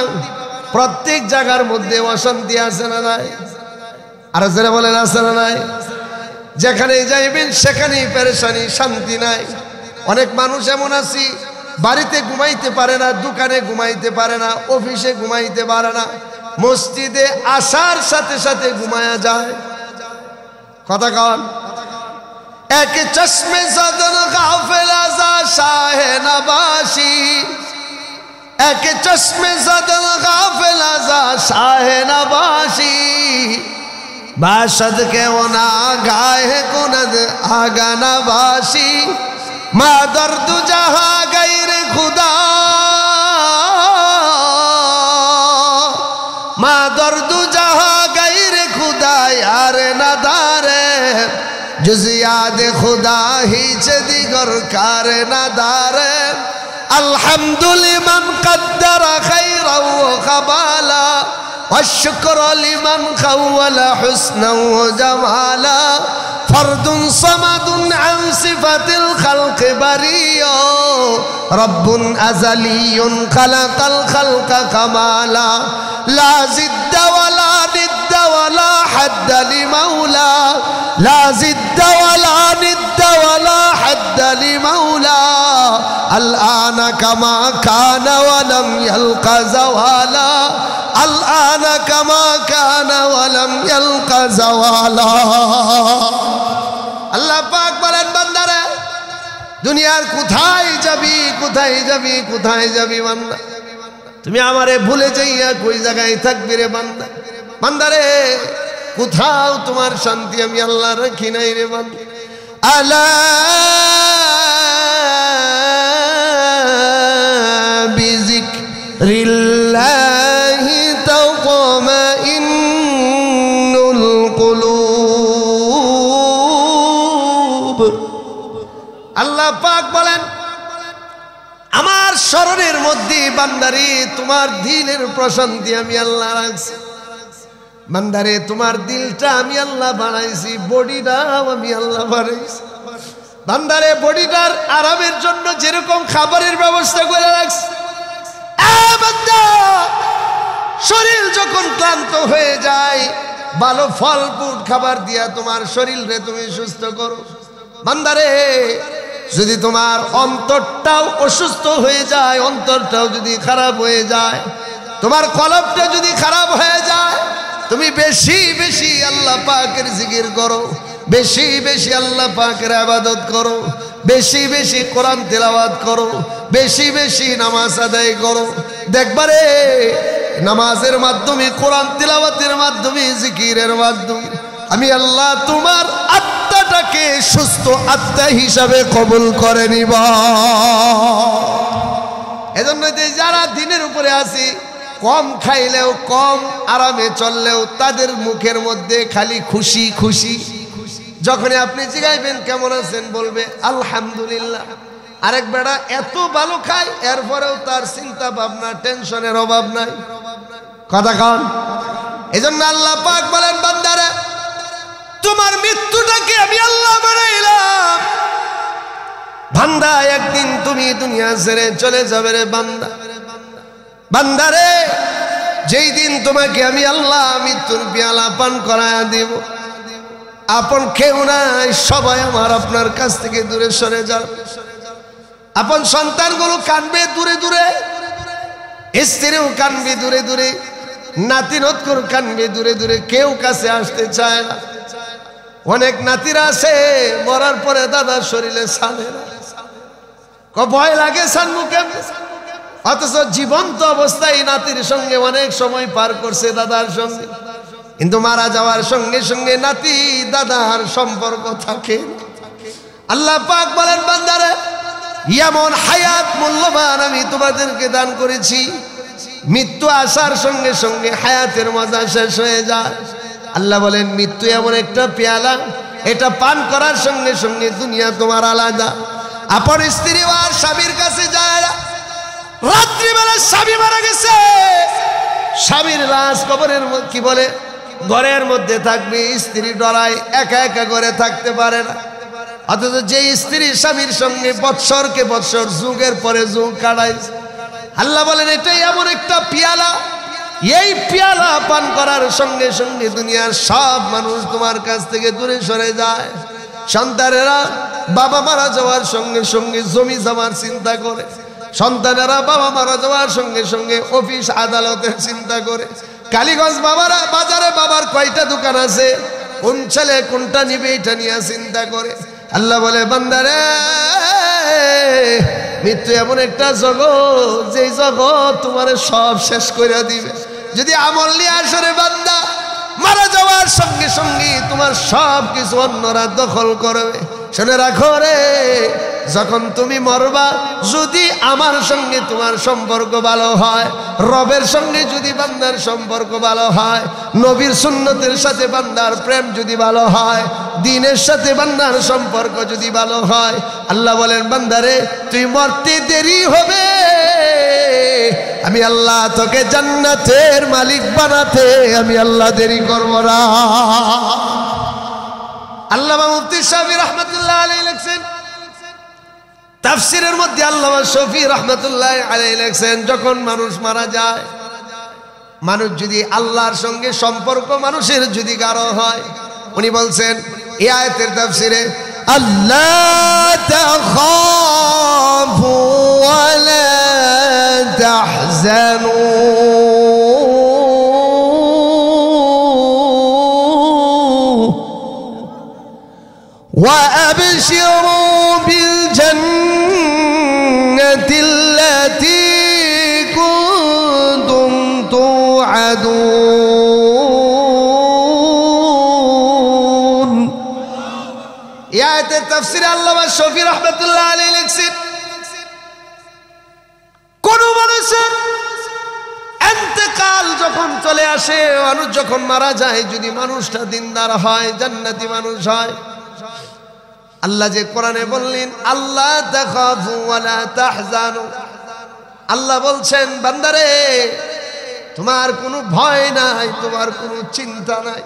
প্রত্যেক জায়গার মধ্যে অশান্তি আছে না নাই? আর যারা বলেন আছে না নাই? যেখানে যাইবেন সেখানেই পেরেশানি, শান্তি নাই। অনেক মানুষ এমন আছি বাড়িতে ঘুমাইতে পারে না, দোকানে ঘুমাইতে পারে না, অফিসে ঘুমাইতে পারে না, মসজিদে আসার সাথে সাথে ঘুমায়া যায়। কথা কন। এক চশমে সদন গাফিল আযা শাহে নবাশি, এক চশমে সদন গাফিল আযা শাহে নবাশি, বাশদ के वो ना गाए कुनद आगा नवाशी, मा दर्द जहां गैर खुदा, मा दर्द जहां गैर खुदा यार नदारे, जुज याद खुदा ही दिगर कार नदारे। अल्हम्दुलिल्लाह कद्दर खैरा व खबाला, والشكر لمن خول حسنا وجمالا, فرد صمد عن صفة الخلق بريء, رب أزلي خلق الخلق كمالا, لا زد ولا ند ولا حد لمولى, لا زد ولا ند ولا حد لمولى, الآن كما كان ولم يلق زوالا, الآن كما كان ولم يلق زوالا। আল্লাহ পাক বলেন বান্দারে, দুনিয়ার কোথায় যাবি, কোথায় যাবি, কোথায় যাবি বান্দা? তুমি আমারে ভুলে যাইয়া কই জায়গায় থাকবি রে বান্দা? বান্দারে, কোথাও তোমার শান্তি আমি আল্লাহ রাখি নাই রে বান্দা। আলা বিযিকরিল্লাহি তাতমাইন্নুল কুলুব। আল্লাহ পাক বলেন আমার স্মরণের মধ্যে বান্দারে তোমার দিলের প্রশান্তি আমি আল্লাহ রাখছি। বান্দারে, তোমার দিলটা আমি আল্লাহ বানাইছি, বডিটাও আমি আল্লাহ বানাইছি। বান্দারে, বডিটার আরামের জন্য যেরকম খাবারের ব্যবস্থা করে রাখছি, বান্দা শরীর যখন ক্লান্ত হয়ে যায় ভালো ফল ফুড খাবার দিয়া তোমার শরীরে তুমি সুস্থ করো। বান্দারে, যদি তোমার অন্তরটাও অসুস্থ হয়ে যায়, অন্তরটাও যদি খারাপ হয়ে যায়, তোমার কলবটা যদি খারাপ হয়ে যায়, তুমি বেশি বেশি আল্লাহ পাকের জিকির করো, বেশি বেশি আল্লাহ পাকের ইবাদত করো, বেশি বেশি কোরআন তেলাওয়াত করো, বেশি বেশি নামাজ আদায় করো। দেখবারে নামাজের মাধ্যমে, কোরআন তেলাওয়াতের মাধ্যমে, জিকিরের মাধ্যমে আমি আল্লাহ তোমার আত্মাটাকে সুস্থ আত্মা হিসাবে কবুল করে নিব। এজন্য যারা দিনের উপরে আছি, কম খাইলেও কম আরামে চললেও তাদের মুখের মধ্যে খালি খুশি খুশি। যখন আপনি জিগাইবেন কেমন আছেন, বলবে আলহামদুলিল্লাহ। আরেক বেড়া এত ভালো খায়, এরপরেও তার চিন্তা ভাবনা টেনশনের অভাব নাই। কথা কন। এজন্য আল্লাহ পাক বলেন বান্দারে, তোমার মৃত্যুটাকে আমি আল্লাহ বানাইলাম। বান্দা একদিন তুমি দুনিয়া ছেড়ে চলে যাবে রে বান্দা। বান্দারে যেই দিন তোমাকে আমি আল্লাহ মৃত্যুর পেয়ালা পান করায়া দিব, আপন কেউ নাই, সবাই আমার আপনার কাছ থেকে দূরে সরে যাবে। আপন সন্তানগুলো কানবে দূরে দূরে, স্ত্রীও কানবে দূরে দূরে, নাতি নৎকর কানবে দূরে দূরে, কেউ কাছে আসতে চায় না। অনেক নাতিরা আছে মরার পরে দাদার শরীরে ছাড়ে না, ভয় লাগে ছাড়বো কেমনে, অথচ জীবন্ত অবস্থায় নাতির সঙ্গে অনেক সময় পার করছে দাদার সঙ্গে, কিন্তু মারা যাওয়ার সঙ্গে সঙ্গে নাতি দাদার সম্পর্ক থাকে। আল্লাহ পাক বলেন বান্দারে এমন হায়াত মূল্যবান আমি তোমাদেরকে দান করেছি, মৃত্যু আসার সঙ্গে সঙ্গে হায়াতের মজা শেষ হয়ে যায়। আল্লাহ বলেন মৃত্যু এমন একটা পেয়ালা, এটা পান করার সঙ্গে সঙ্গে দুনিয়া তোমার আলাদা। আপন স্ত্রী আর স্বামীর কাছে যায় না। রাত্রিবেলা স্বামী মারা গেছে, স্বামীর লাশ কবরের কি বলে ঘরের মধ্যে থাকবে, স্ত্রী ডরায় একা একা ঘরে থাকতে পারে না। অথচ যে স্ত্রী স্বামীর সঙ্গে বৎসরকে বৎসর যুগের পরে যুগ কাটায়, আল্লাহ বলেন এটাই এমন একটা পেয়ালা, এই পেয়ালা পান করার সঙ্গে সঙ্গে দুনিয়ার সব মানুষ তোমার কাছ থেকে দূরে সরে যায়। সন্তানেরা বাবা মারা যাওয়ার সঙ্গে সঙ্গে জমি জমার চিন্তা করে, সন্তানেরা বাবা মারা যাওয়ার সঙ্গে সঙ্গে অফিস আদালতের চিন্তা করে, কালীগঞ্জ বাবারা বাজারে বাবার কয়টা দোকান আছে, কোন ছেলে কোনটা নিবে এটা নিয়ে চিন্তা করে। আল্লাহ বলে বান্দারে মৃত্যু এমন একটা জগৎ, যে জগৎ তোমার সব শেষ করে দিবে। যদি আমল নিয়ে আসরে বান্দা, মারা যাওয়ার সঙ্গে সঙ্গে তোমার সব কিছু অন্যরা দখল করবে। শুনে রাখো রে, যখন তুমি মরবা, যদি আমার সঙ্গে তোমার সম্পর্ক ভালো হয়, রবের সঙ্গে যদি বান্দার সম্পর্ক ভালো হয়, নবীর সুন্নতের সাথে বান্দার প্রেম যদি ভালো হয়, দ্বীনের সাথে বান্দার সম্পর্ক যদি ভালো হয়, আল্লাহ বলেন বান্দারে তুই মরতে দেরি হবে, আমি আল্লাহ তোকে জান্নাতের মালিক বানাতে আমি আল্লাহ দেরি করব না। আল্লামা মুফতি শফি রহমাতুল্লাহ আলাইহি লিখছেন তাফসীরের মধ্যে, আল্লামা শফি রহমাতুল্লাহ আলাইহি লিখছেন যখন মানুষ মারা যায়, মানুষ যদি আল্লাহর সঙ্গে সম্পর্ক মানুষের যদি গাঢ় হয়, উনি বলছেন এই আয়াতের তাফসীরে আল্লাহ তাখাফু ওয়ালা তাহজানু وأبشروا بالجنة التي كنتم توعدون। এই আয়াতের তাফসীরে আল্লামা শফি রাহমাতুল্লাহ আলাইহি লিখছেন কোন মানুষের ইন্তেকাল যখন চলে আসে, মানুষ যখন মারা যায়, যদি মানুষটা দিনদার হয়, জান্নাতি মানুষ হয়, আল্লাহ যে কোরআনে বললেন আল্লাহ তাখাফু ওয়ালা তাহজানু, আল্লাহ বলছেন বান্দারে তোমার কোনো ভয় নাই, তোমার কোনো চিন্তা নাই।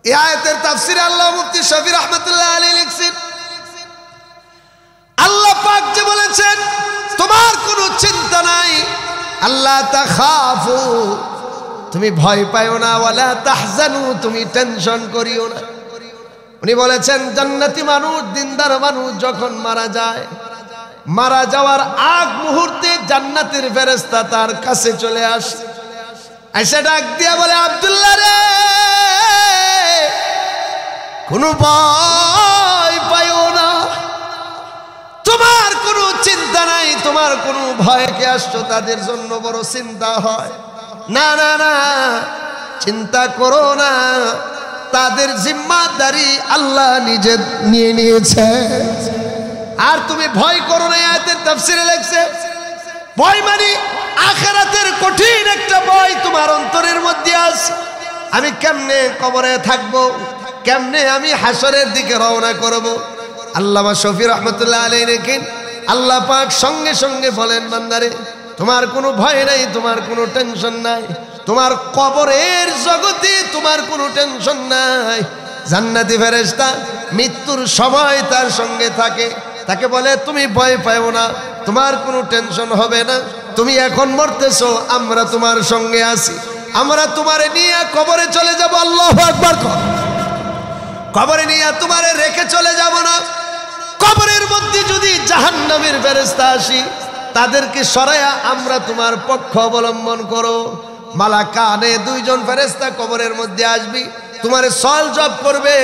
এই আয়াতের তাফসীরে আল্লাহ মুফতি শফি রাহমাতুল্লাহ আলাইহি লিখছেন আল্লাহ পাক যে বলেছেন তোমার কোনো চিন্তা নাই, আল্লাহ তাখাফু তুমি ভয় পাও না, ওয়ালা তাহজানু তুমি টেনশন করিও না। উনি বলেছেন জান্নাতি মানুষ, দিনদার মানুষ যখন মারা যায়, মারা যাওয়ার আগ মুহূর্তে জান্নাতের ফেরেশতা তার কাছে চলে আসে, এসে ডাক দিয়া বলে আব্দুল্লাহ রে কোনো ভয় পাইও না, তোমার কোনো চিন্তা নাই, তোমার কোনো ভয় কে আসছো তাদের জন্য বড় চিন্তা হয়, না না না চিন্তা করো না, তাদের জিম্মাদারি আল্লাহ নিজে নিয়ে নিয়েছে, আর তুমি ভয় করো না। আয়াতের তাফসীরে লেখছে ভয় মানে আখিরাতের কঠিন একটা ভয় তোমার অন্তরের মধ্যে আছে, আমি কেমনে কবরে থাকবো, কেমনে আমি হাসরের দিকে রওনা করব। আল্লামা শফি রহমাতুল্লাহ আলাইহি লিখেন আল্লাহ পাক সঙ্গে সঙ্গে বলেন বান্দারে তোমার কোনো ভয় নাই, তোমার কোনো টেনশন নাই, তোমার কবরের জগতে তোমার কোনো টেনশন নাই। জান্নাতি ফেরেশতা মৃত্যুর সময় তার সঙ্গে থাকে, তাকে বলে তুমি ভয় পাও না, তোমার কোনো টেনশন হবে না, তুমি এখন মরতেছো, আমরা তোমার সঙ্গে আছি, আমরা তোমারে নিয়ে কবরে চলে যাব। আল্লাহু আকবার। কবরে নিয়ে তোমারে রেখে চলে যাব না। কবরের মধ্যে যদি জাহান্নামের ফেরেশতা আসি, তাদেরকে সরায়া আমরা তোমার পক্ষ অবলম্বন করো। মালাকানে দুইজন ফেরেশতা কবরের মধ্যে আসবি, তোমারে সওয়াল জবাব করবে,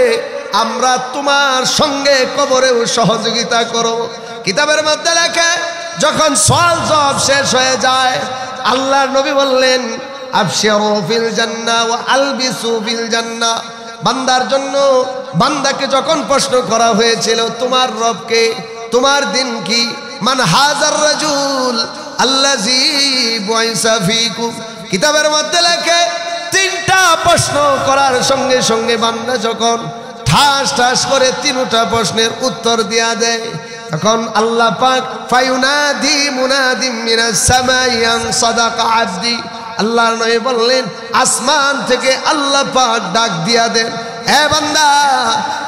আমরা তোমার সঙ্গে কবরেও সহযোগিতা করো। কিতাবের মধ্যে লেখে যখন সওয়াল জবাব শেষ হয়ে যায়, আল্লাহর নবী বললেন আবশিরু ফিল জান্নাহ ওয়া আলবিসু ফিল জান্নাহ। বান্দার জন্য বান্দাকে যখন প্রশ্ন করা হয়েছিল তোমার রবকে, তোমার দিন কি, মান হাজার রাজুল আল্লাযী বুইসা ফীকুম, কিতাবের মধ্যে লেখে তিনটা প্রশ্ন করার সঙ্গে সঙ্গে বান্দা যখন ঠাস ঠাস করে তিনটা প্রশ্নের উত্তর দেয়া দেয়, তখন আল্লাহ পাক ফায়ুনাদি মুনাদিম মিনাস সামাই আন সাদাকা আবদি, আল্লাহর নবী বললেন আসমান থেকে আল্লাহ পাক ডাক দিয়া দেন, এ বান্দা,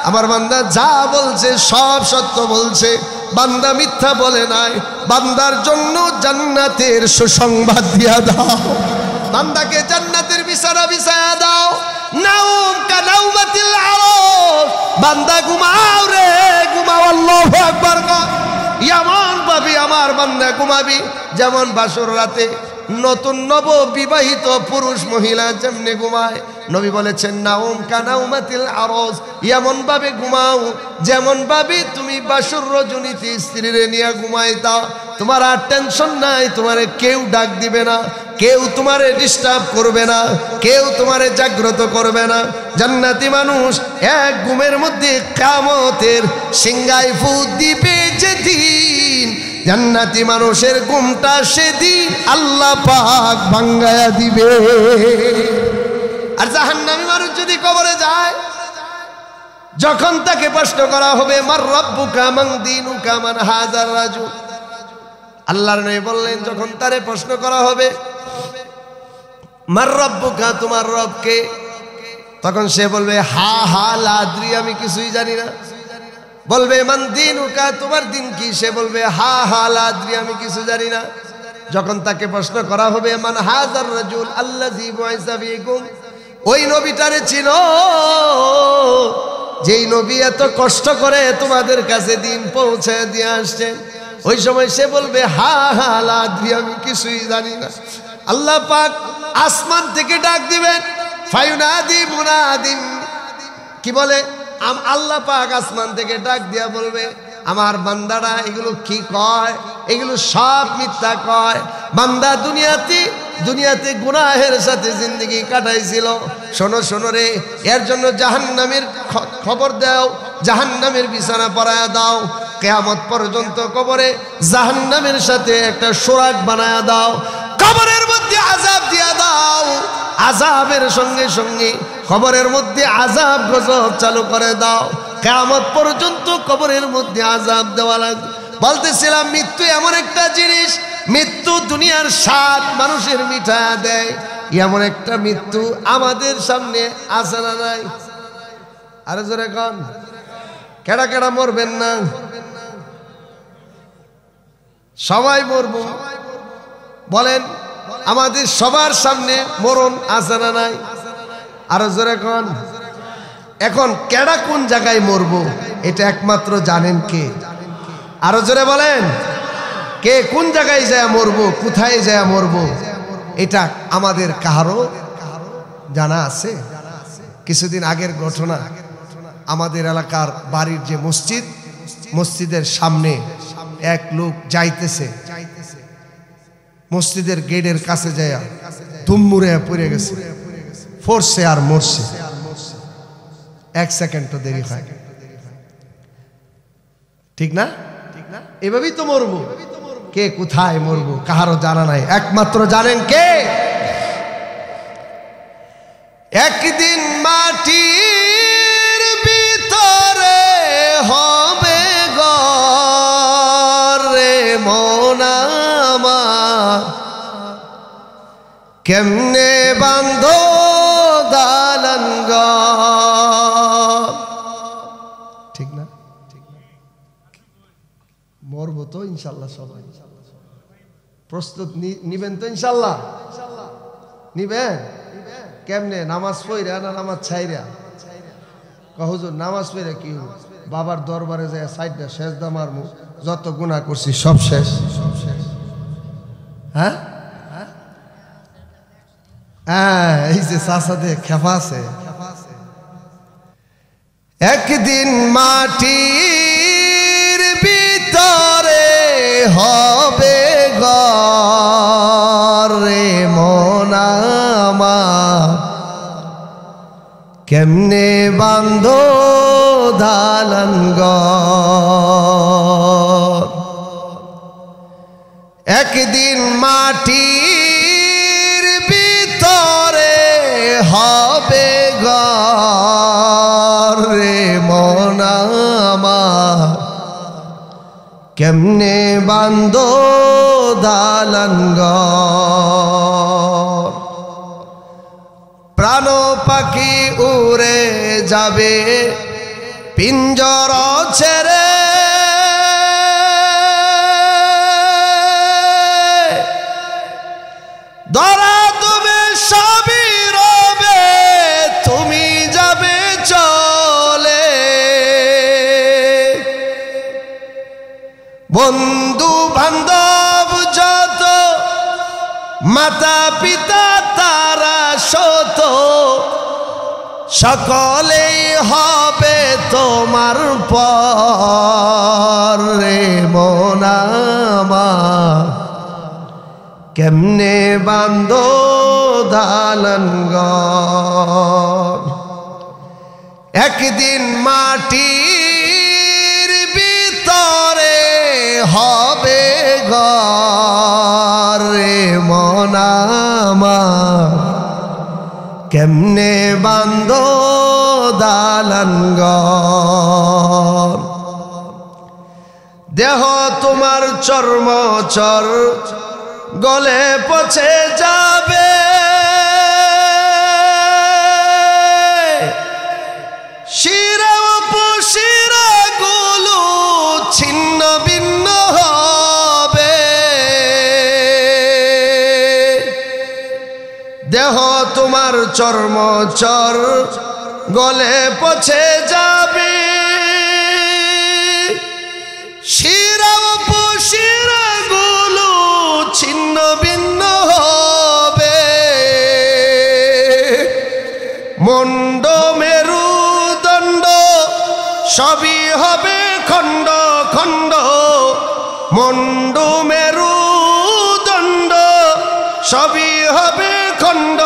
আমার বান্দা যা বলছে সব সত্য বলছে, বান্দা মিথ্যা বলে নাই, বান্দার জন্য জান্নাতের সুসংবাদ দিয়া দাও, বান্দাকে জান্নাতের বিছানা বিছায়া দাও। নাউম কানাউমাতিল আরশ, বান্দা ঘুমাও রে ঘুমাও। আল্লাহু আকবার। এমন ভাবে আমার বান্দা ঘুমাবি যেমন বাসর রাতে নতুন নব বিবাহিত পুরুষ মহিলা যেমনি ঘুমায়। নবী বলেছেন নাউম কানাউমাতিল আরশ, এমন ভাবে ঘুমাও যেমন ভাবে তুমি বাসর রজনীতে স্ত্রীরে নিয়ে ঘুমাইতা। তোমার আর টেনশন নাই, তোমারে কেউ ডাক দিবে না, কেউ তোমারে ডিস্টার্ব করবে না, কেউ তোমারে জাগ্রত করবে না। জান্নাতি মানুষ এক ঘুমের মধ্যে কিয়ামতের সিংহায় ফু দিবে যেদিন, জান্নাতি মানুষের ঘুমটা সেদিন আল্লাহ পাক ভাঙ্গায়া দিবে। আর জাহান্নামী মানুষ যদি কবরে যায়, যখন তাকে প্রশ্ন করা হবে মার রাব্বুকা মান দীনুকা মান হাযার রাজুল, আল্লাহর নবী বললেন যখন তারে প্রশ্ন করা হবে মার রাব্বুকা, তোমার রব কে, তখন সে বলবে হা হা লা আদরি, আমি কিছুই জানি না। বলবে মান দীনুকা, তোমার দিন কি, সে বলবে হা হা লা আদরি, আমি কিছু জানি না। যখন তাকে প্রশ্ন করা হবে মান হাযার রাজুল আল্লাযী বুইসা ফীকুম, ওই নবীটারে চিনো যেই নবী এত কষ্ট করে তোমাদের কাছে দিন পৌঁছে দিয়ে আসছেন, ওই সময় সে বলবে হা হা লা আদরি, আমি কিছুই জানি না। আল্লাহ পাক আসমান থেকে ডাক দিবেন, ফায়ুনাদি মুনাদিম, কি বলে আল্লাহ পাক আসমান থেকে ডাক দিয়া বলবে আমার বান্দারা এগুলো কি কয়, এগুলো সব মিথ্যা কয়। বান্দা দুনিয়াতে গুনাহের সাথে জিন্দগি কাটাইছিল, শোনো শোনো রে, এর জন্য জাহান্নামের খবর দাও, জাহান্নামের বিছানা পরায়া দাও, কিয়ামত পর্যন্ত কবরে জাহান্নামের সাথে একটা সোরাক বানায়া দাও, কবরের মধ্যে আযাব দিয়া দাও, আযাবের সঙ্গে সঙ্গে কবরের মধ্যে আযাব গজব চালু করে দাও, কিয়ামত পর্যন্ত কবরের মধ্যে আযাব দেওয়া লাগবে। বলতেছিলাম মৃত্যু এমন একটা জিনিস, মৃত্যু দুনিয়ার স্বাদ মানুষের মিঠা দেয়, এমন একটা মৃত্যু আমাদের সামনে আছে না নাই? আরে জোরে কোন, কেডা কেডা মরবেন না? সবাই মরবো, বলেন আমাদের সবার সামনে মরণ আছে না নাই? আরো জোরে কোন। এখন কেডা কোন জায়গায় মরবো এটা একমাত্র জানেন কে? আরো জোরে বলেন, কে কোন জায়গায় যায় মরবো, কোথায় যায় মরবো, এটা আমাদের কারো জানা আছে? কিছুদিন আগের ঘটনা, আমাদের এলাকার বাড়ির যে মসজিদ, মসজিদের সামনে এক লোক যাইতেছে, মসজিদের গেটের কাছে যায় দুমুরে পড়ে গেছে, ফোরছে আর মরছে, এক সেকেন্ড তো দেরি হয়, ঠিক না? এভাবেই তো মরবো, কে কোথায় মরবো কাহারও জানা নাই, একমাত্র জানেন কে? একদিন মাটির ভিতরে হবে ঘর রে মন আমার, কেমনে বান্ধো দালান ঘর। ঠিক না? মরবো তো ইনশাল্লাহ সবাই। প্রস্তুত নিবেন তো ইনশাল্লাহ? নিবেন? কেমনে? নামাজ পড়া না নামাজ ছাইরা? হুজুর নামাজ পড়া কি বাবার দরবারে যায় সাইডটা সেজদা মারমু, যত গুনাহ করছি সব শেষ। হ্যাঁ হ্যাঁ, এই যে চাষাতে খেপা আছে। একদিন মাটির ভিতরে হবে ঘর রে মন আমার, কেমনে বান্ধো দালান ঘর। একদিন মাটির ভিতরে হবে ঘর রে মন আমার, কেমনে বান্ধো দালান ঘর। প্রাণ পাখি উড়ে যাবে পিঞ্জর ছেড়ে, ধরা তুমি সবই রবে, তুমি যাবে চলে। বন্ধু বান্ধব যত, মাতা পিতা তারা শত, সকলেই হবে তোমার পর রে মন আমার, কেমনে বান্ধো দালান ঘর। একদিন মাটির ভিতরে হবে ঘর রে মন আমার, কেমনে বান্ধো দালান ঘর। দেহ তোমার চর্ম চর গলে পচে যাবে, শিরা উপশিরা গুলো ছিন্ন ভিন্ন হবে। দেহ তোমার চর্ম চর গলে পচে যাবে, শিরা উপশিরা গুলো ছিন্ন ভিন্ন হবে। মুন্ড মেরুদণ্ড সবই হবে খণ্ড খণ্ড, মুন্ড মেরুদণ্ড সবই হবে খণ্ড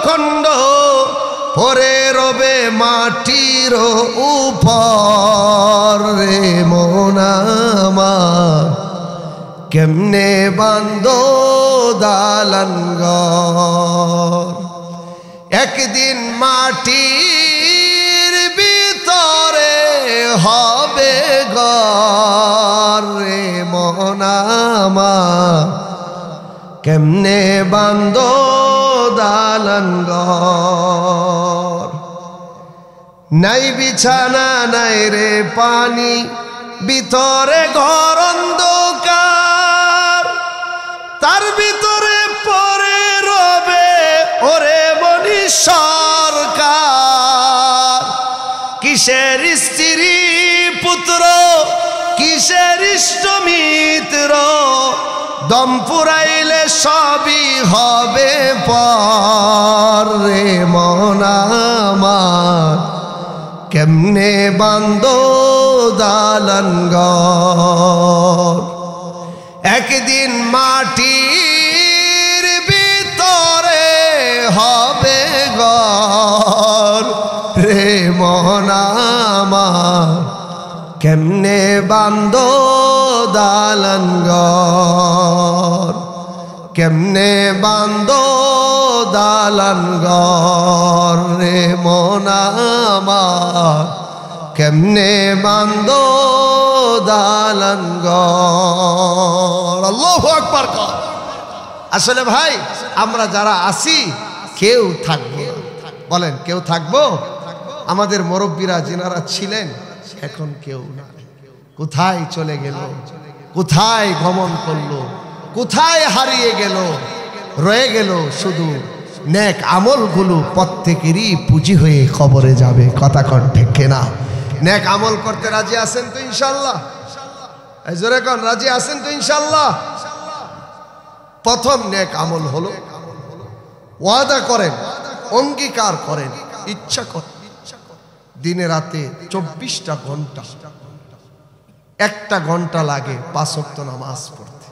খণ্ড। পরে রবে মাটির উপর রে মন আমার, কেমনে বান্ধো দালান ঘর। একদিন মাটির ভিতরে হবে ঘর রে মন আমার, কেমনে বান্ধো দালান ঘর। নাই বিছানা নাই রে পানি, ভিতরে ঘর অন্ধকার, তার ভিতরে পরে রবে ওরে মনি সরকার। কিসের স্ত্রী পুত্র, কিসের ইষ্ট মিত্র, দম পুরাইলে সবই হবে পর রে মন আমার, কেমনে বান্ধো দালান ঘর। একদিন মাটির ভিতরে হবে ঘর রে মন আমার, কেমনে বান্ধো দালান ঘর। কেমনে বান্ধো দালান ঘর রে মন আমার, কেমনে বান্ধো দালান ঘর। আল্লাহু আকবার। আসলে ভাই আমরা যারা আছি কেউ থাকবো না, বলেন কেউ থাকবো? আমাদের মুরব্বীরা যিনারা ছিলেন এখন কেউ না, কোথায় চলে গেল, কোথায় গমন করলো, কোথায় হারিয়ে গেল? রয়ে গেল শুধু নেক আমলগুলো প্রত্যেকেরই পুঁজি হয়ে কবরে যাবে। কথা কন ঠিক কিনা? নেক আমল করতে রাজি আছেন তো ইনশাল্লাহ? এই জোরে কোন রাজি আছেন তো ইনশাল্লাহ? প্রথম নেক আমল হলো ওয়াদা করেন, অঙ্গীকার করেন, ইচ্ছা করেন দিনে রাতে 24টা ঘন্টা, 1টা ঘন্টা লাগে 5 ওয়াক্ত নামাজ পড়তে।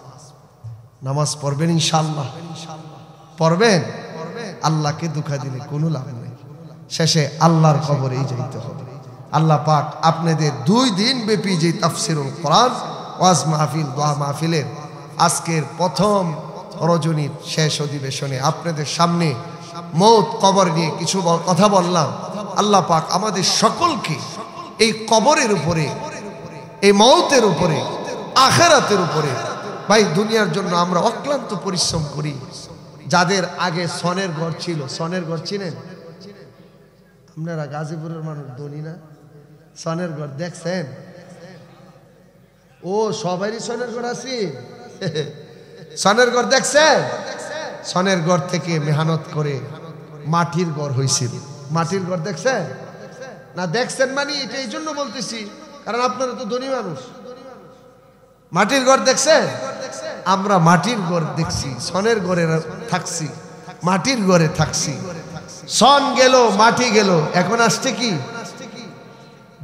নামাজ পড়বেন ইনশাল্লাহ? পড়বেন? আল্লাহকে দুঃখা দিলে কোনো লাভ নেই, শেষে আল্লাহর কবরেই যাইতে হবে। আল্লাহ পাক আপনাদের 2 দিন ব্যাপী যে তাফসিরুল কোরআন ওয়াজ মাহফিল, দোয়া মাহফিলের আজকের প্রথম রজনীর শেষ অধিবেশনে আপনাদের সামনে মৌত কবর নিয়ে কিছু কথা বললাম। আল্লাহ পাক আমাদের সকলকে এই কবরের উপরে, এই মৌতের উপরে, আখিরাতের উপরে, ভাই দুনিয়ার জন্য আমরা অক্লান্ত পরিশ্রম করি। যাদের আগে সনের ঘর ছিল, সনের ঘর চিনেন আপনারা? গাজীপুরের মানুষ ধনী না? সনের ঘর দেখছেন? ও সবারই সনের ঘর আছে। সনের ঘর দেখছেন? সনের ঘর থেকে মেহনত করে মাটির ঘর হয়েছিল। মাটির ঘর দেখছেন না? দেখছেন মানে এটা এই জন্য বলতেছি কারণ আপনারা তো ধনী মানুষ। মাটির ঘর দেখছেন? আমরা মাটির ঘর দেখছি, সনের ঘরে থাকছি, মাটির ঘরে থাকছি। সন গেল, মাটি গেল, এখন আসছে কি?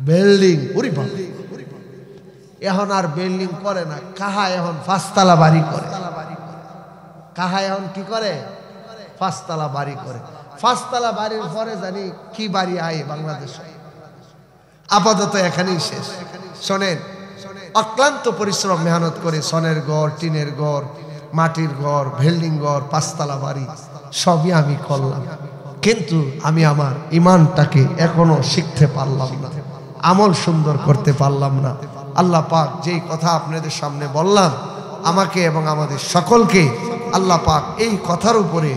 বিল্ডিং। ওরে বাবা, এখন আর বিল্ডিং করে না, কাহা এখন 5 তলা বাড়ি করে। কাহা এখন কি করে? 5 তলা বাড়ি করে। 5 তলা বাড়ির পরে জানি কি বাড়ি আয় বাংলাদেশে। আপাতত এখানেই শেষ। শোনেন, অক্লান্ত পরিশ্রম মেহনত করে সনের ঘর, টিনের ঘর, মাটির ঘর, বিল্ডিং ঘর, 5 তলা বাড়ি সবই আমি করলাম, কিন্তু আমি আমার ইমানটাকে এখনো শিখতে পারলাম না, আমল সুন্দর করতে পারলাম না। আল্লাহ পাক যেই কথা আপনাদের সামনে বললাম, আমাকে এবং আমাদের সকলকে আল্লাহ পাক এই কথার উপরে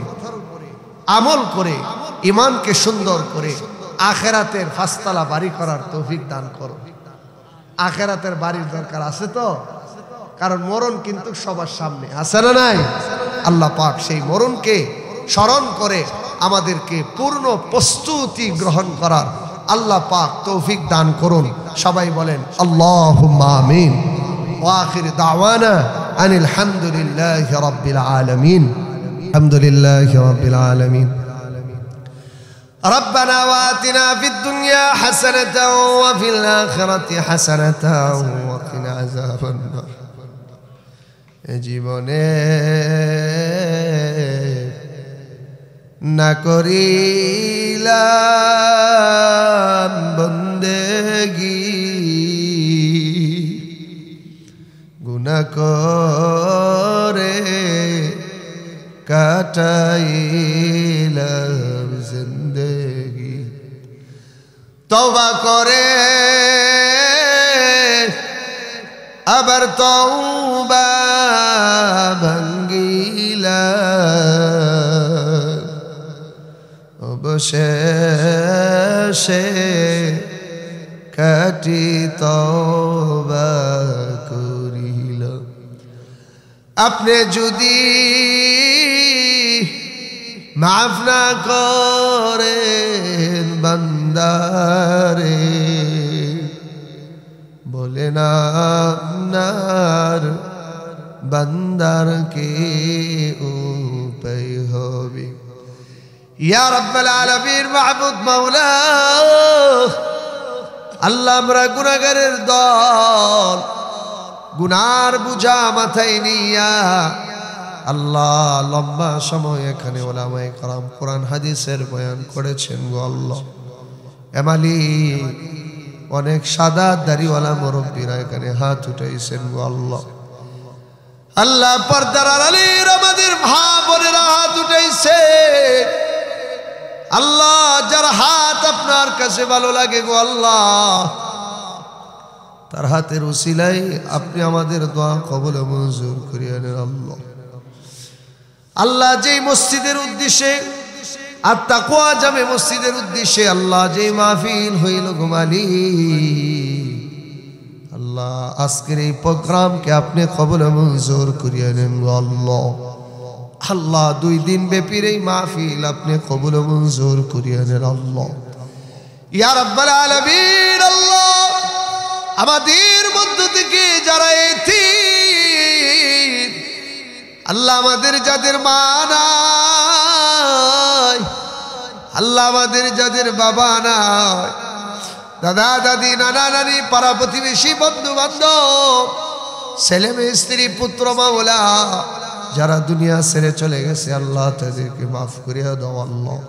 আমল করে ইমানকে সুন্দর করে আখিরাতের 5 তলা বাড়ি করার তৌফিক দান করো। আখিরাতের বাড়ির দরকার আছে তো, কারণ মরণ কিন্তু সবার সামনে আছে না নাই? আল্লাহ পাক সেই মরণকে স্মরণ করে আমাদেরকে পূর্ণ প্রস্তুতি গ্রহণ করার আল্লাহ পাক তৌফিক দান করুন। সবাই বলেন আল্লাহুম্মা আমিন। ওয়া আখির দাওয়ানা আনিল হামদুলিল্লাহি রাব্বিল আলামিন। আলহামদুলিল্লাহি রাব্বিল আলামিন। ربنا وآتنا في الدنيا حسنة وفي الآخرة حسنة وقنا عذاب النار। জীবনে না করিলাম বন্দেগি, গুনাহ করে কাটাইলাম জিন্দেগি। তওবা করে আবার তওবা ভাঙ্গিলাম, অবশেষে কাটি তওবা করিল। আপনি যদি মাফ না করেন বান্দারে, বলে না আপনার বান্দার কে উপায় হবে। ইয়া রাব্বাল আলামিন, মাহবুব মাওলা, আল্লাহ আমরা গুনাহগারের দল, গুনার বুঝা মাথায় নিয়া আল্লাহ লম্বা সময় এখানে ওলামায়ে কেরাম কোরআন হাদিসের বয়ান করেছেন গো আল্লাহ। এমালি অনেক সাদা দাড়িওয়ালা মুরব্বীরা এখানে হাত উঠাইছেন গো আল্লাহ। আল্লাহ পর্দার আড়ালের আমাদের মা বোনেরা হাত উঠাইছে আল্লাহ, যার হাত আপনার কাছে ভালো লাগে গো আল্লাহ, তার হাতের উসিলায় আপনি আমাদের দোয়া কবুল মঞ্জুর করিয়া নেন আল্লাহ। আল্লাহ যেই মসজিদের উদ্দেশ্যে আর তাকওয়া জামে মসজিদের উদ্দেশ্যে আল্লাহ যেই মাহফিল হইল ঘুমালি আল্লাহ আজকের এই প্রোগ্রামকে আপনি কবুল মঞ্জুর করিয়া নেন গো আল্লাহ। আল্লাহ 2 দিন ব্যাপী এই মাহফিল আপনি কবুল মঞ্জুর করিয়া নেন আল্লাহ। ইয়া রাব্বাল আলামিন আল্লাহ আমাদের মধ্য থেকে যারা এতিম আল্লাহ আমাদের যাদের মা নাই আল্লাহ আমাদের যাদের বাবা নাই দাদা দাদি নানা নানি পাড়া প্রতিবেশী বন্ধু বান্ধব ছেলে মেয়ে স্ত্রী পুত্র মাওলা যারা দুনিয়া ছেড়ে চলে গেছে আল্লাহ তাদেরকে মাফ করিয়া দাও আল্লাহ।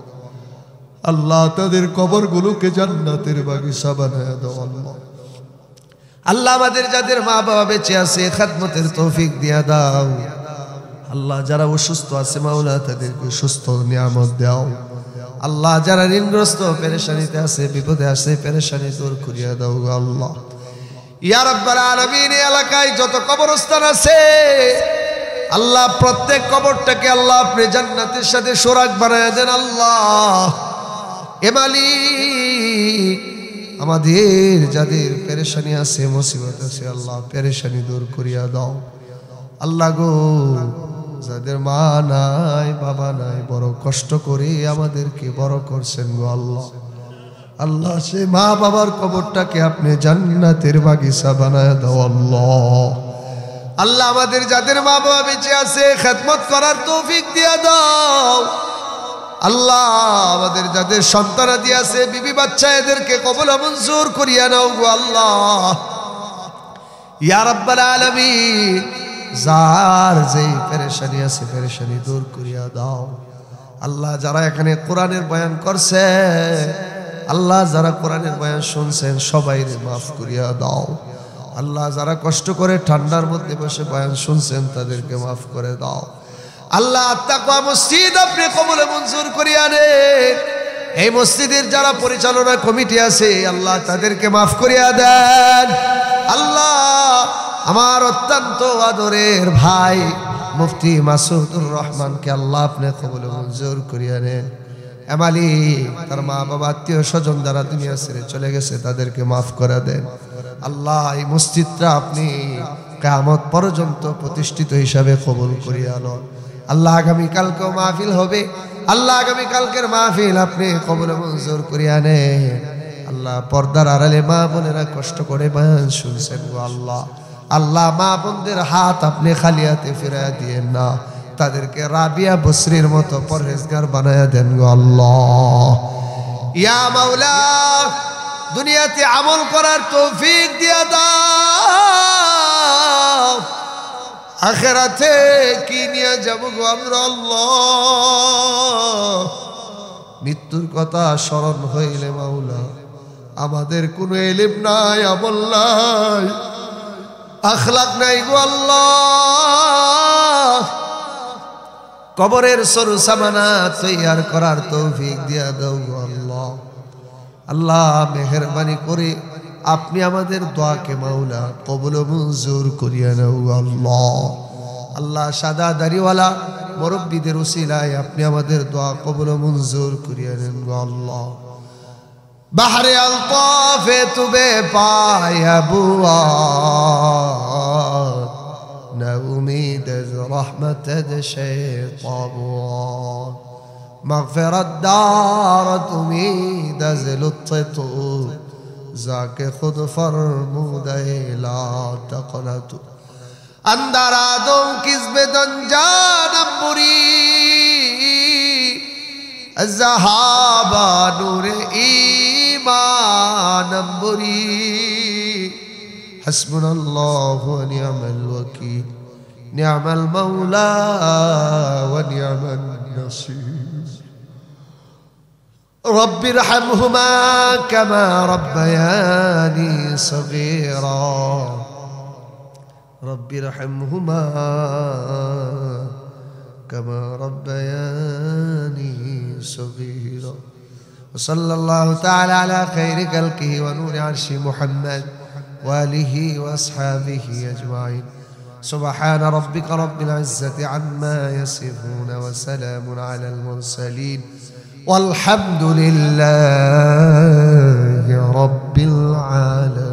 আল্লাহ তাদের কবরগুলোকে জান্নাতের বাগিচা বানায়া দাও আল্লাহ। আল্লাহ আমাদের যাদের মা বাবা বেঁচে আছে খেদমতের তৌফিক দিয়া দাও আল্লাহ। যারা অসুস্থ আছে মাওলা তাদেরকে সুস্থ নিয়ামত দাও আল্লাহ। যারা ঋণগ্রস্ত পেরেশানিতে আছে বিপদে আছে পেরেশানি দূর করিয়া দাও গো আল্লাহ। ইয়া রাব্বাল আলামিন এলাকায় যত কবরস্থান আছে আল্লাহ প্রত্যেক কবরটাকে আল্লাহ আপনি জান্নাতের সাথে সোরাগ বানায়া দেন আল্লাহ। এ মালিক আমাদের যাদের পেরেশানি আছে মুসিবত আছে আল্লাহ পেরেশানি দূর করিয়া দাও আল্লাহ গো। যাদের মা নাই বাবা নাই বড় কষ্ট করে আমাদেরকে বড় করছেন গো আল্লাহ। আল্লাহ সে মা বাবার কবরটাকে আপনি জান্নাতের বাগিচা বানায় দাও আল্লাহ। আল্লাহ আমাদের যাদের মা বাবা বেঁচে আছে খেদমত করার তৌফিক দিয়া দাও আল্লাহ। আমাদের যাদের সন্তানাদি আছে বিবি বাচ্চা এদেরকে কবুল মঞ্জুর করিয়া নাও গো আল্লাহ। ইয়া রাব্বাল আলামিন যার যেই পেরেশানি আছে পেরেশানি দূর করিয়া দাও আল্লাহ। যারা এখানে কোরআনের বয়ান করছে আল্লাহ যারা কোরআনের বয়ান শুনছেন সবাইকে মাফ করিয়া দাও আল্লাহ। যারা কষ্ট করে ঠান্ডার মধ্যে বসে বয়ান শুনছেন তাদেরকে মাফ করে দাও আল্লাহ। তাকওয়া মসজিদ আপনি কবুল মঞ্জুর করিয়া নেন। এই মসজিদের যারা পরিচালনা কমিটি আছে আল্লাহ তাদেরকে মাফ করিয়া দেন আল্লাহ। আমার অত্যন্ত আদরের ভাই মুফতি মাসুদুর রহমানকে আল্লাহ আপনি কবুল মঞ্জুর করিয়া নেন। এমালি তার মা বাবা আত্মীয় স্বজন যারা দুনিয়া ছেড়ে চলে গেছে তাদেরকে মাফ করে দেন আল্লাহ। এই মসজিদটা আপনি কিয়ামত পর্যন্ত প্রতিষ্ঠিত হিসাবে কবুল করিয়া লন আল্লাহ। আগামীকালকেও মাহফিল হবে আল্লাহ। আগামীকালকের মাহফিল আপনি কবুল মঞ্জুর করিয়া নেন আল্লাহ। পর্দার আড়ালে মা বোনেরা কষ্ট করে বয়ান শুনছেন গো আল্লাহ। আল্লাহ মা বোনদের হাত আপনি খালি হাতে ফিরাইয়া দিয়েন না তাদেরকে রাবিয়া বসরির মতো পরহেজগার বানায়া দেন গো আল্লাহ। ইয়া মাওলা দুনিয়াতে আমল করার তৌফিক দিয়া দাও আখিরাতে কি নিয়ে যাব গো আমরা আল্লাহ। মৃত্যুর কথা স্মরণ হইলে মাওলা আমাদের কোনো ইলম নাই আমল নাই আখলাক নাই গো আল্লাহ। কবরের সরু সামানা তৈয়ার করার তৌফিক দিয়া দাও গো আল্লাহ। আল্লাহ মেহেরবানি করে আপনি আমাদের দোয়াকে মাওলা কবুল মঞ্জুর করিয়া নাও গো আল্লাহ। আল্লাহ সাদা দাড়িওয়ালা মুরব্বিদের উসিলায় আপনি আমাদের দোয়া কবুল মঞ্জুর করিয়া নেন গো আল্লাহ। বাহরে আলতাফে তুবে পায়া বুয়া না উম্মীদ রহমত শৈতান مغفرت دارت امید از لطف تو ذاک خود فرموده لا تقنط اندر آدم کذب جانم بری الزهابا نور ایمانم بری حسبنا الله ونعم الوکیل نعم المولى ونعم النصير رب ارحمهما كما ربياني صغيرا رب ارحمهما كما ربياني صغيرا وصلى الله تعالى على خير خلقه ونور عرش محمد وآله وأصحابه أجمعين سبحان ربك رب العزة عما يصفون وسلام على المرسلين والحمد لله رب العالمين.